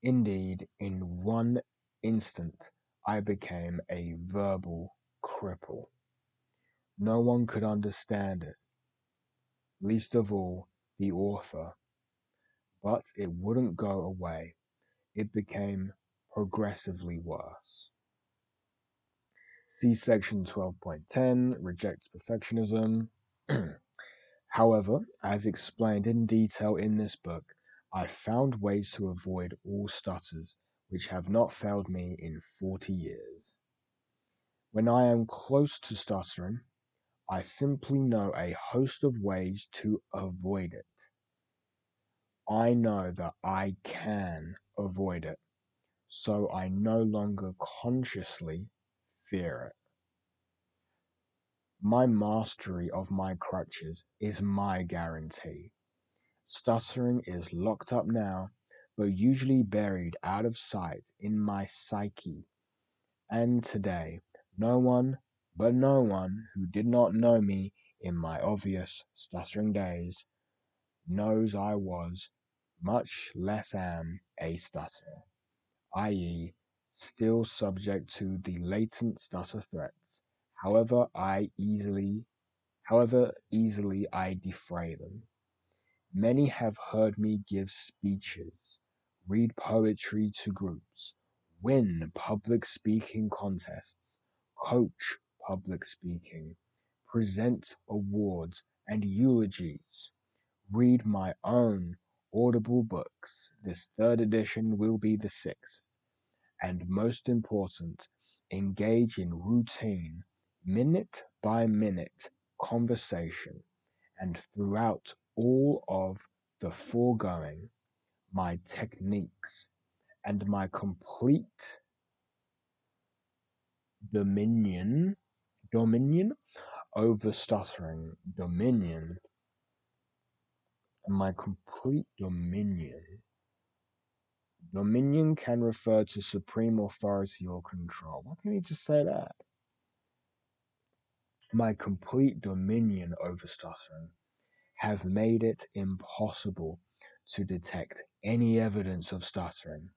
Indeed, in one instant, I became a verbal cripple. No one could understand it, least of all the author, but it wouldn't go away. It became progressively worse. See section 12.10, rejects perfectionism. However, as explained in detail in this book, I found ways to avoid all stutters, which have not failed me in 40 years. When I am close to stuttering, I simply know a host of ways to avoid it. I know that I can avoid it, so I no longer consciously fear it. My mastery of my crutches is my guarantee. Stuttering is locked up now, but usually buried out of sight in my psyche. And today, no one who did not know me in my obvious stuttering days knows I was, much less am, a stutterer, i.e., still subject to the latent stutter threats, however easily I defray them. Many have heard me give speeches, read poetry to groups, win public speaking contests, coach public speaking, present awards and eulogies, read my own Audible books. This third edition will be the sixth. And most important, engage in routine, minute by minute conversation. And throughout all of the foregoing, my techniques and my complete dominion, dominion over stuttering, dominion, and my complete dominion Dominion can refer to supreme authority or control. Why can't you just say that? My complete dominion over stuttering have made it impossible to detect any evidence of stuttering.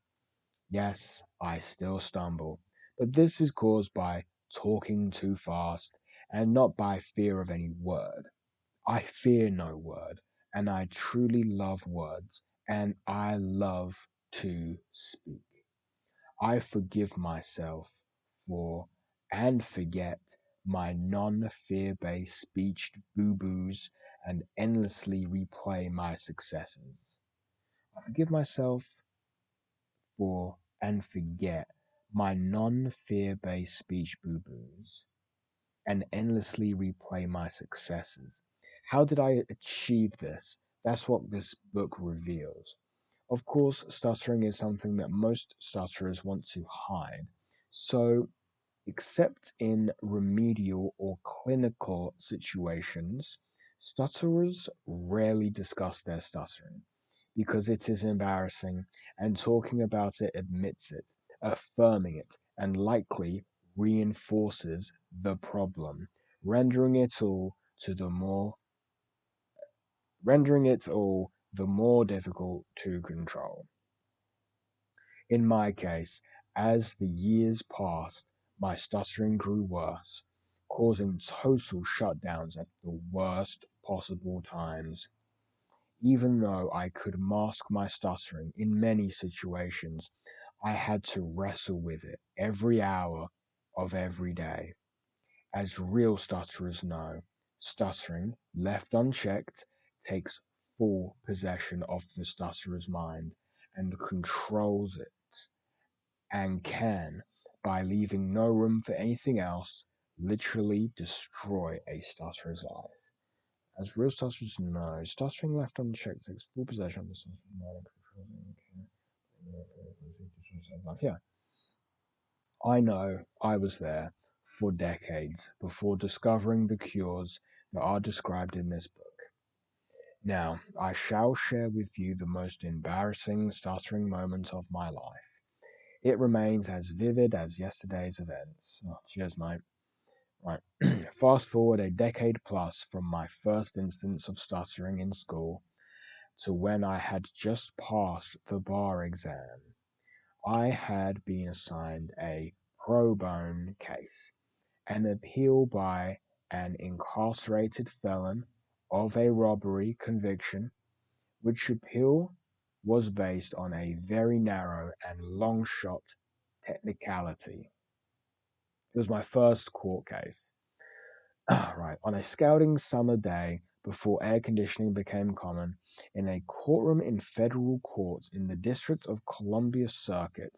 Yes, I still stumble, but this is caused by talking too fast and not by fear of any word. I fear no word, and I truly love words, and I love to speak. I forgive myself for and forget my non fear based speech boo boos and endlessly replay my successes. I forgive myself for and forget my non fear based speech boo boos and endlessly replay my successes. How did I achieve this? That's what this book reveals. Of course, stuttering is something that most stutterers want to hide. So, except in remedial or clinical situations, stutterers rarely discuss their stuttering because it is embarrassing, and talking about it admits it, affirming it, and likely reinforces the problem, rendering it all to the more rendering it all the more difficult to control. In my case, as the years passed, my stuttering grew worse, causing total shutdowns at the worst possible times. Even though I could mask my stuttering in many situations, I had to wrestle with it every hour of every day. As real stutterers know, stuttering, left unchecked, takes full possession of the stutterer's mind and controls it, and can, by leaving no room for anything else, literally destroy a stutterer's life. As real stutterers know, stuttering left unchecked takes full possession of the stutterer's mind and controls it, life. Yeah, I know I was there for decades before discovering the cures that are described in this book. Now, I shall share with you the most embarrassing stuttering moment of my life. It remains as vivid as yesterday's events. Oh, cheers, mate. Right. Fast forward a decade plus from my first instance of stuttering in school to when I had just passed the bar exam. I had been assigned a pro bono case, an appeal by an incarcerated felon of a robbery conviction, which appeal was based on a very narrow and long shot technicality. It was my first court case. Right, on a scouting summer day before air conditioning became common, in a courtroom in federal court in the District of Columbia Circuit,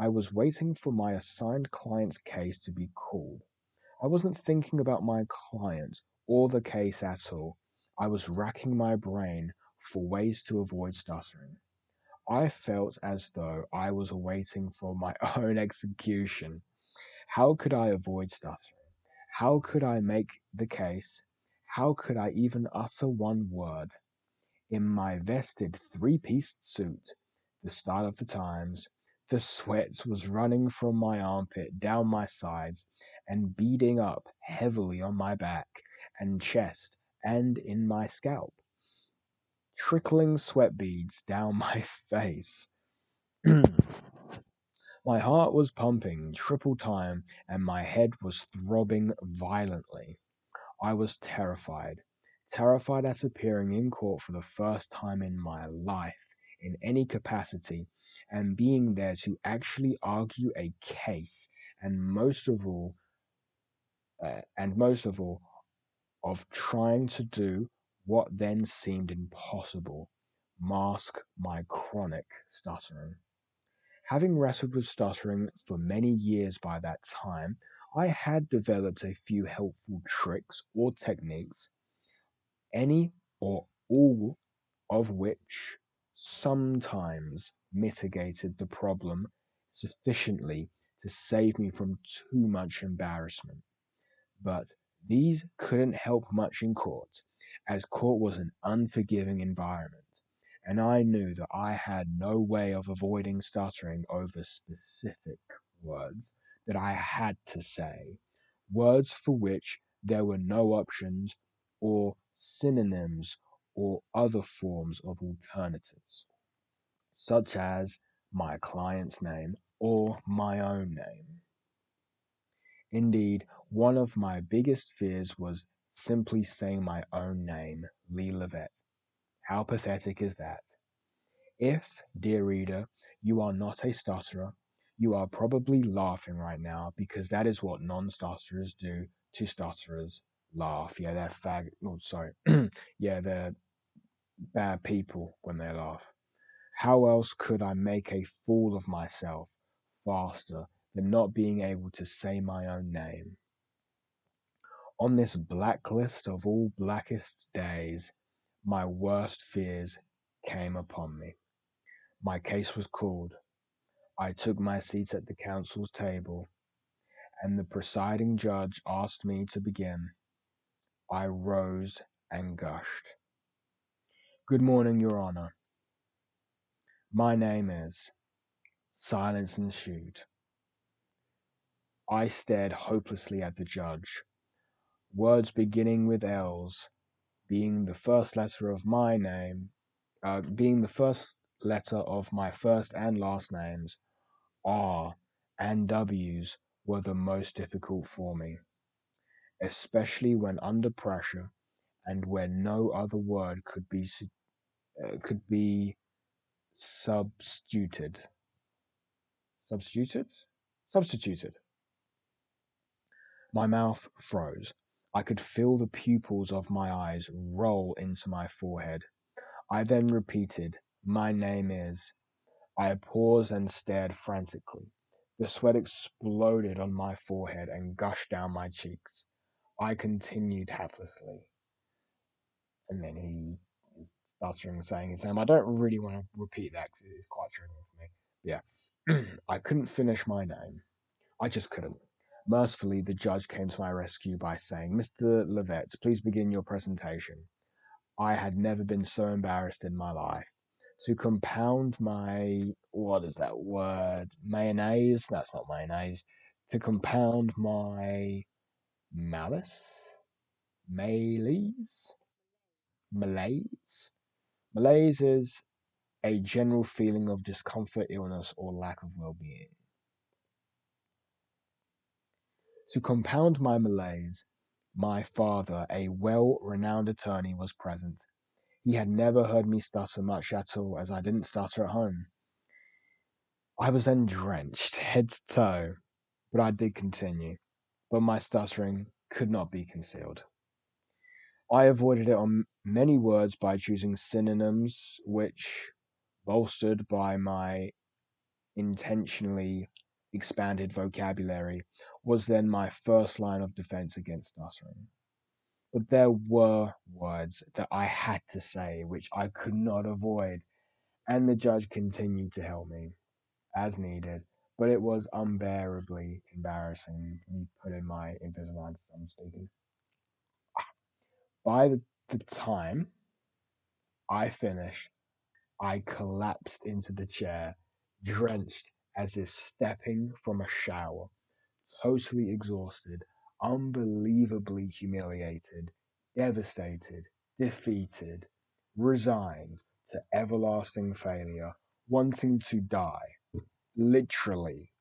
I was waiting for my assigned client's case to be called. I wasn't thinking about my client or the case at all. I was racking my brain for ways to avoid stuttering. I felt as though I was waiting for my own execution. How could I avoid stuttering? How could I make the case? How could I even utter one word? In my vested three-pieced suit, the style of the times, the sweat was running from my armpit down my sides and beading up heavily on my back and chest and in my scalp, trickling sweat beads down my face. My heart was pumping triple time and my head was throbbing violently. I was terrified, terrified at appearing in court for the first time in my life in any capacity and being there to actually argue a case and most of all of trying to do what then seemed impossible, mask my chronic stuttering. Having wrestled with stuttering for many years by that time, I had developed a few helpful tricks or techniques, any or all of which sometimes mitigated the problem sufficiently to save me from too much embarrassment. But these couldn't help much in court, as court was an unforgiving environment, and I knew that I had no way of avoiding stuttering over specific words that I had to say, words for which there were no options or synonyms or other forms of alternatives, such as my client's name or my own name. Indeed, one of my biggest fears was simply saying my own name, Lee Lovett. How pathetic is that? If, dear reader, you are not a stutterer, you are probably laughing right now because that is what non-stutterers do to stutterers. Laugh. Yeah, they're Oh, sorry. Yeah, they're bad people when they laugh. How else could I make a fool of myself faster than not being able to say my own name? On this blacklist of all blackest days, my worst fears came upon me. My case was called. I took my seat at the council's table, and the presiding judge asked me to begin. I rose and gushed. Good morning, Your Honor. My name is. Silence ensued. I stared hopelessly at the judge. Words beginning with L's, being the first letter of my name, being the first letter of my first and last names, R and W's were the most difficult for me, especially when under pressure and where no other word could be substituted. Substituted? Substituted. My mouth froze. I could feel the pupils of my eyes roll into my forehead. I then repeated, My name is. I paused and stared frantically. The sweat exploded on my forehead and gushed down my cheeks. I continued haplessly. And then he is stuttering, saying his name. I don't really want to repeat that because it's quite triggering for me. But yeah, I couldn't finish my name. I just couldn't. Mercifully, the judge came to my rescue by saying, Mr. Lovett, please begin your presentation. I had never been so embarrassed in my life. To compound my, what is that word? Mayonnaise? That's not mayonnaise. To compound my malice? Malaise? Malaise? Malaise is a general feeling of discomfort, illness, or lack of well being. To compound my malaise, my father, a well renowned attorney, was present. He had never heard me stutter much at all, as I didn't stutter at home. I was then drenched, head to toe, but I did continue. But my stuttering could not be concealed. I avoided it on many words by choosing synonyms, which, bolstered by my intentionally expanded vocabulary, was then my first line of defense against stuttering. But there were words that I had to say which I could not avoid, and the judge continued to help me as needed, but it was unbearably embarrassing, me putting my Invisalign to some speaking. By the time I finished, I collapsed into the chair, drenched as if stepping from a shower, totally exhausted, unbelievably humiliated, devastated, defeated, resigned to everlasting failure, wanting to die. Literally,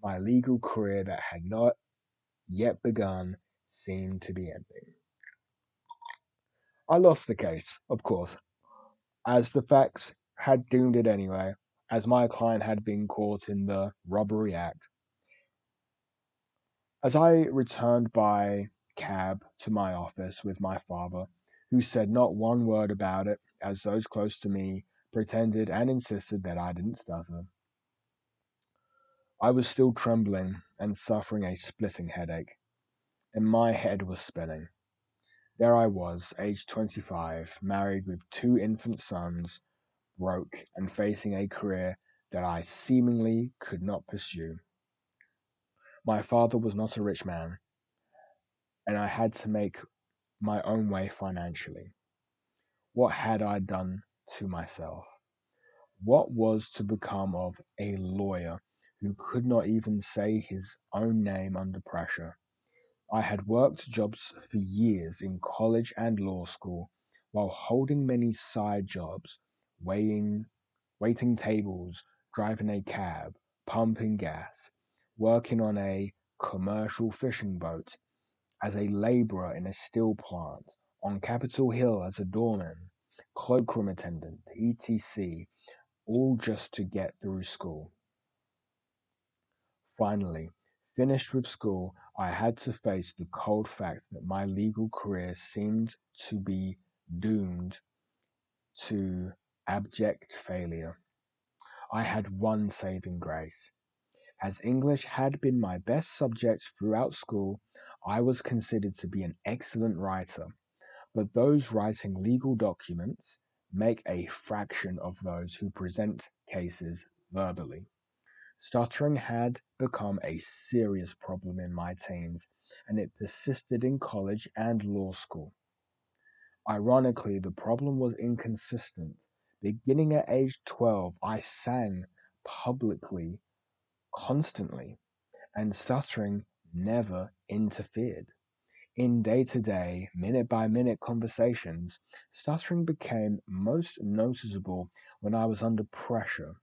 my legal career that had not yet begun seemed to be ending. I lost the case, of course, as the facts had doomed it anyway, as my client had been caught in the robbery act. As I returned by cab to my office with my father, who said not one word about it, as those close to me pretended and insisted that I didn't stutter, I was still trembling and suffering a splitting headache, and my head was spinning. There I was, aged 25, married with two infant sons, broke, and facing a career that I seemingly could not pursue. My father was not a rich man, and I had to make my own way financially. What had I done to myself. What was to become of a lawyer who could not even say his own name under pressure? I had worked jobs for years in college and law school while holding many side jobs, weighing, waiting tables, driving a cab, pumping gas, working on a commercial fishing boat, as a laborer in a steel plant, on Capitol Hill as a doorman, cloakroom attendant, etc., all just to get through school. Finally, finished with school, I had to face the cold fact that my legal career seemed to be doomed to abject failure. I had one saving grace. As English had been my best subject throughout school, I was considered to be an excellent writer, but those writing legal documents make a fraction of those who present cases verbally. Stuttering had become a serious problem in my teens, and it persisted in college and law school. Ironically, the problem was inconsistent. Beginning at age 12, I sang publicly, constantly, and stuttering never interfered. In day to day, minute by minute conversations, stuttering became most noticeable when I was under pressure.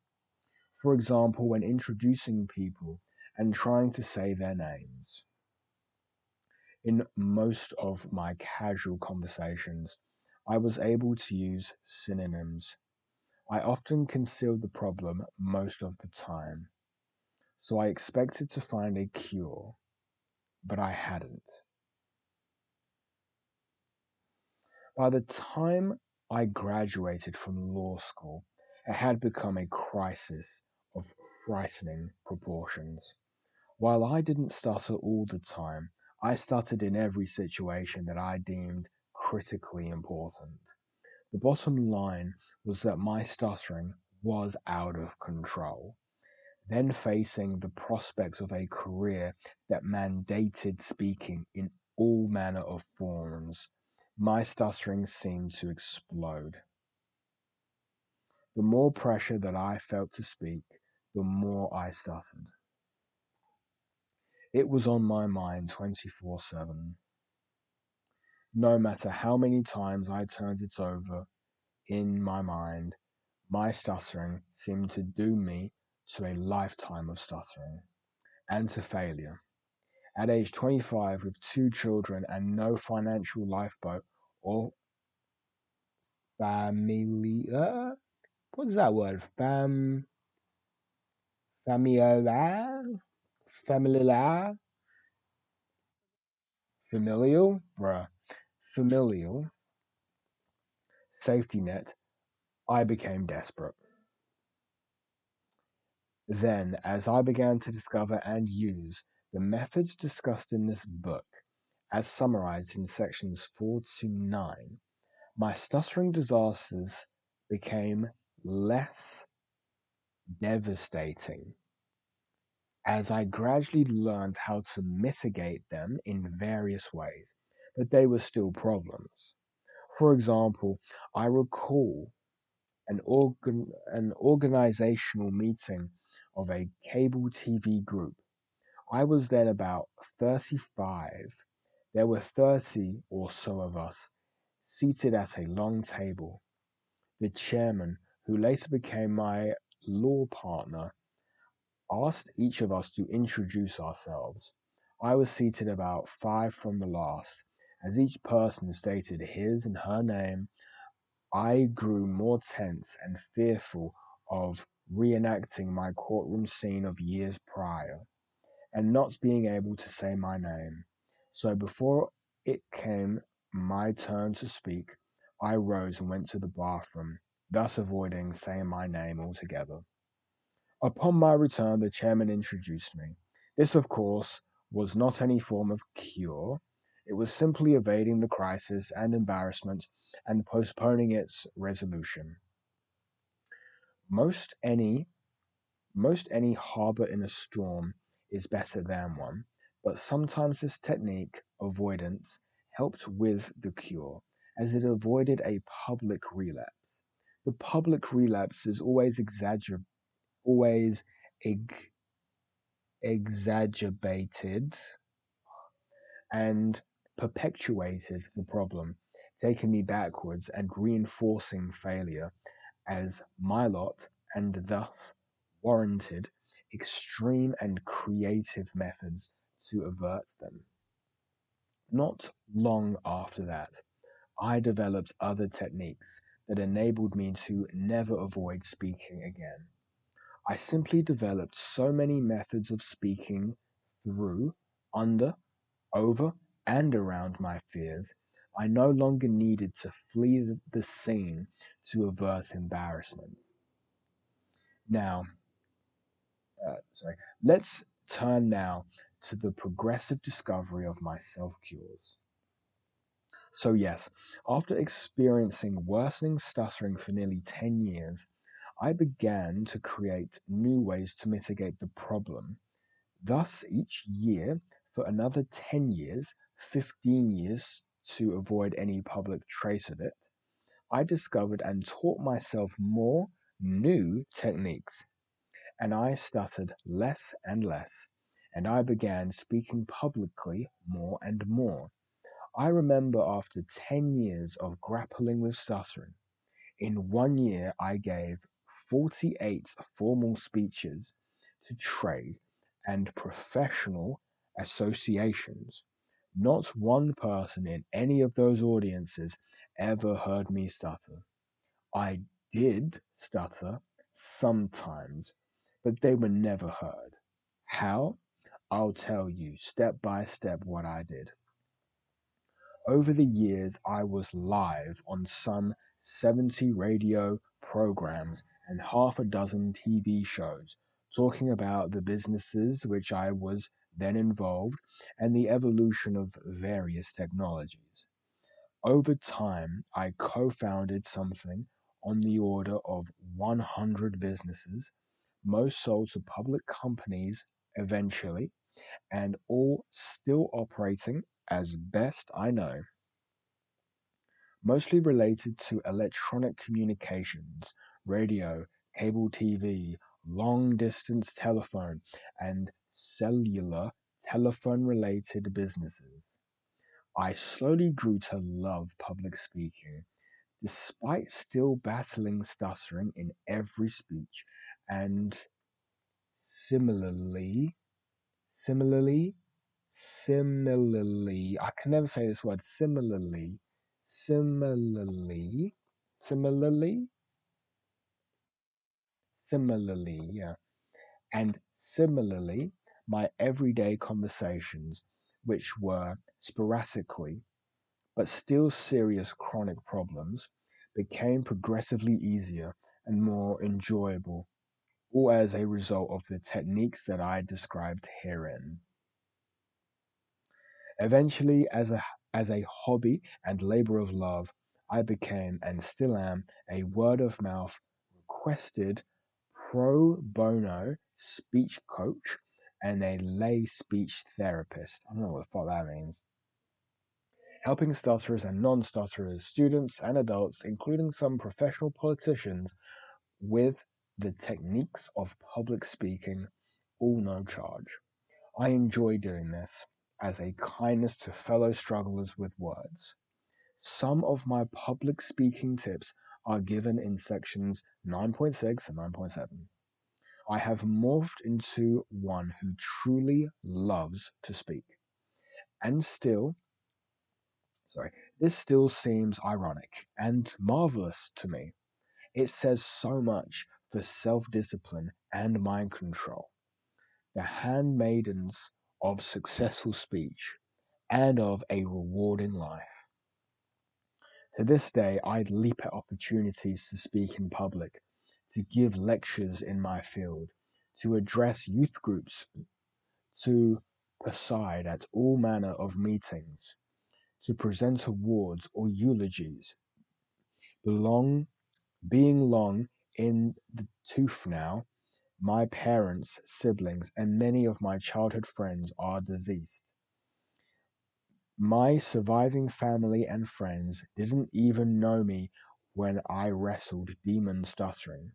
For example, when introducing people and trying to say their names. In most of my casual conversations, I was able to use synonyms. I often concealed the problem most of the time, so I expected to find a cure, but I hadn't. By the time I graduated from law school, it had become a crisis of frightening proportions. While I didn't stutter all the time, I stuttered in every situation that I deemed critically important. The bottom line was that my stuttering was out of control. Then facing the prospects of a career that mandated speaking in all manner of forms, my stuttering seemed to explode. The more pressure that I felt to speak, the more I stuttered. It was on my mind 24/7. No matter how many times I turned it over in my mind, my stuttering seemed to doom me to a lifetime of stuttering and to failure. At age 25, with two children and no financial lifeboat or family, what is that word? Familiar, familiar, familial, bruh, familial safety net, I became desperate. Then, as I began to discover and use the methods discussed in this book, as summarized in sections 4 to 9, my stuttering disasters became less devastating as I gradually learned how to mitigate them in various ways, but they were still problems. For example, I recall an organizational meeting of a cable TV group. I was then about 35. There were 30 or so of us seated at a long table. The chairman, who later became my law partner, asked each of us to introduce ourselves. I was seated about five from the last. As each person stated his and her name, I grew more tense and fearful of reenacting my courtroom scene of years prior and not being able to say my name. So before it came my turn to speak, I rose and went to the bathroom, thus avoiding saying my name altogether. Upon my return, the chairman introduced me. This, of course, was not any form of cure. It was simply evading the crisis and embarrassment and postponing its resolution. Most any most any harbor in a storm is better than one, but sometimes this technique, avoidance, helped with the cure, as it avoided a public relapse. The public relapse is always ex- exacerbated and perpetuated the problem, taking me backwards and reinforcing failure as my lot, and thus warranted extreme and creative methods to avert them. Not long after that, I developed other techniques that enabled me to never avoid speaking again. I simply developed so many methods of speaking through, under, over, and around my fears. I no longer needed to flee the scene to avert embarrassment. Now, sorry, let's turn now to the progressive discovery of my self cures. So, yes, after experiencing worsening stuttering for nearly 10 years, I began to create new ways to mitigate the problem. Thus, each year, for another 10 years, 15 years to avoid any public trace of it, I discovered and taught myself more new techniques, and I stuttered less and less, and I began speaking publicly more and more. I remember after 10 years of grappling with stuttering, in 1 year I gave 48 formal speeches to trade and professional associations. Not one person in any of those audiences ever heard me stutter. I did stutter sometimes, but they were never heard. How? I'll tell you step by step what I did. Over the years, I was live on some 70 radio programs and half a dozen TV shows, talking about the businesses which I was then involved and the evolution of various technologies. Over time, I co founded something on the order of 100 businesses, most sold to public companies eventually, and all still operating as best I know, mostly related to electronic communications, radio, cable TV, long distance telephone, and cellular telephone related businesses. I slowly grew to love public speaking, despite still battling stuttering in every speech, and similarly, similarly, similarly, I can never say this word, similarly, similarly, similarly, yeah. And similarly, my everyday conversations, which were sporadically but still serious chronic problems, became progressively easier and more enjoyable, all as a result of the techniques that I described herein. Eventually, as a hobby and labor of love, I became and still am a word of mouth requested pro bono speech coach and a lay speech therapist. I don't know what the fuck that means. Helping stutterers and non stutterers, students and adults, including some professional politicians, with the techniques of public speaking, all no charge. I enjoy doing this as a kindness to fellow strugglers with words. Some of my public speaking tips are given in sections 9.6 and 9.7. I have morphed into one who truly loves to speak. And still, sorry, this still seems ironic and marvelous to me. It says so much for self discipline and mind control. The handmaidens of successful speech and of a rewarding life. To this day, I leap at opportunities to speak in public, to give lectures in my field, to address youth groups, to preside at all manner of meetings, to present awards or eulogies. Belong, being long in the tooth now, my parents, siblings, and many of my childhood friends are deceased. My surviving family and friends didn't even know me when I wrestled demon stuttering.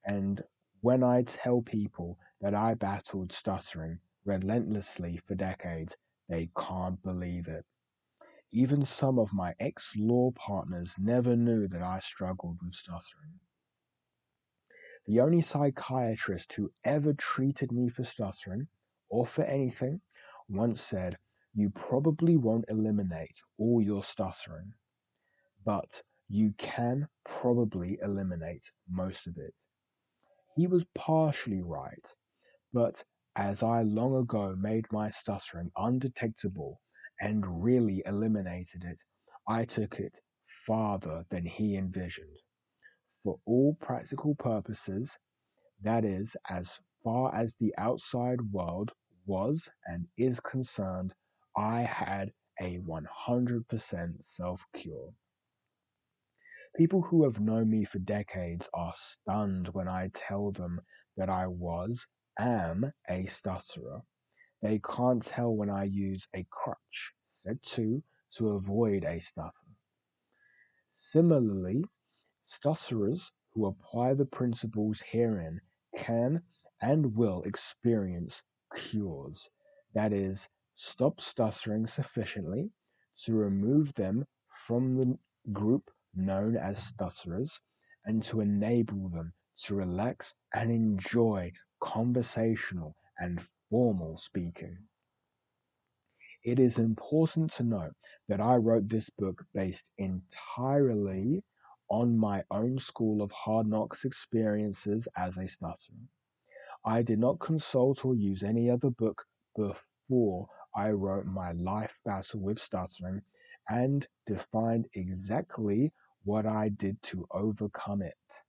And when I tell people that I battled stuttering relentlessly for decades, they can't believe it. Even some of my ex law partners never knew that I struggled with stuttering. The only psychiatrist who ever treated me for stuttering, or for anything, once said, "You probably won't eliminate all your stuttering, but you can probably eliminate most of it." He was partially right, but as I long ago made my stuttering undetectable and really eliminated it, I took it farther than he envisioned. For all practical purposes, that is, as far as the outside world was and is concerned, I had a 100% self cure. People who have known me for decades are stunned when I tell them that I am a stutterer. They can't tell when I use a crutch, said to avoid a stutter. Similarly, stutterers who apply the principles herein can and will experience cures, that is, stop stuttering sufficiently to remove them from the group known as stutterers and to enable them to relax and enjoy conversational and formal speaking. It is important to note that I wrote this book based entirely on my own school of hard knocks experiences as a stutterer. I did not consult or use any other book before I wrote my life battle with stuttering and defined exactly what I did to overcome it.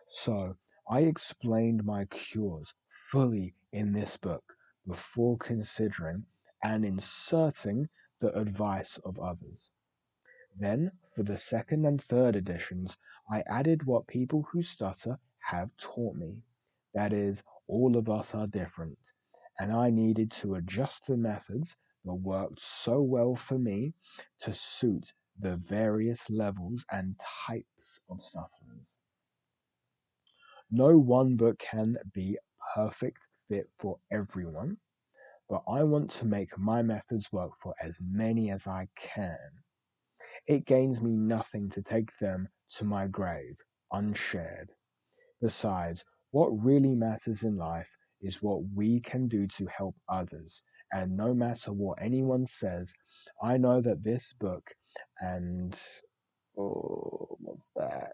So, I explained my cures fully in this book before considering and inserting the advice of others. Then, for the second and third editions, I added what people who stutter have taught me. That is, all of us are different, and I needed to adjust the methods that worked so well for me to suit the various levels and types of stutterers. No one book can be perfect fit for everyone, but I want to make my methods work for as many as I can. It gains me nothing to take them to my grave unshared. Besides, what really matters in life is what we can do to help others. And no matter what anyone says, I know that this book and what's that?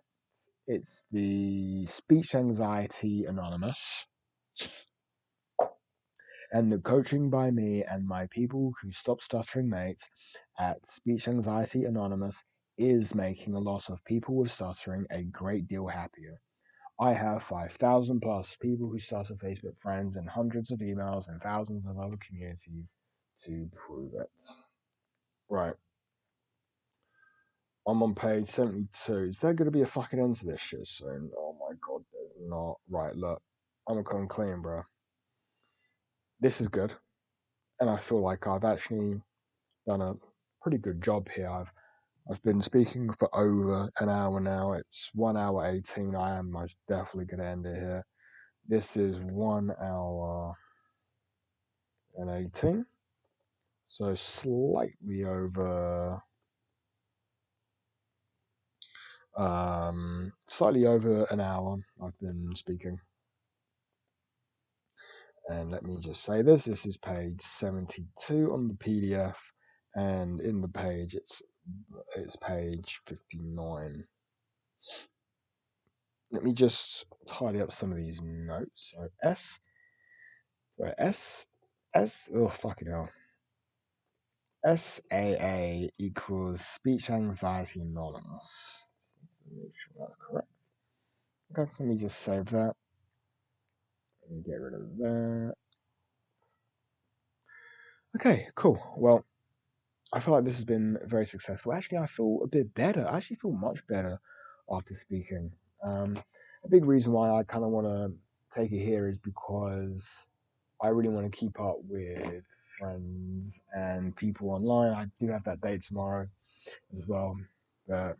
It's the Speech Anxiety Anonymous and the coaching by me and my people who stop stuttering mates at Speech Anxiety Anonymous is making a lot of people with stuttering a great deal happier. I have 5,000 plus people who stutter Facebook friends and hundreds of emails and thousands of other communities to prove it. Right, I'm on page 72. Is there going to be a fucking end to this shit soon? Oh my god, there's not. Right, look, I'm gonna come clean, bro. This is good, and I feel like I've actually done a pretty good job here. I've been speaking for over an hour now. It's 1 hour 18. I am most definitely going to end it here. This is 1 hour and 18. So slightly over an hour I've been speaking. And let me just say this. This is page 72 on the PDF, and in the page it's page 59. Let me just tidy up some of these notes. So oh fucking hell. SAA equals Speech Anxiety Anonymous. Make sure that's correct. Okay, let me just save that. Let me get rid of that. Okay, cool. Well, I feel like this has been very successful. Actually, I feel a bit better. I actually feel much better after speaking. A big reason why I kind of want to take it here is because I really want to keep up with friends and people online. I do have that date tomorrow as well, but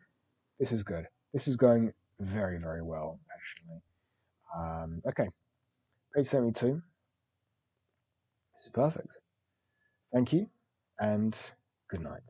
this is good. This is going very, very well, actually. Okay, page 72. This is perfect. Thank you, and good night.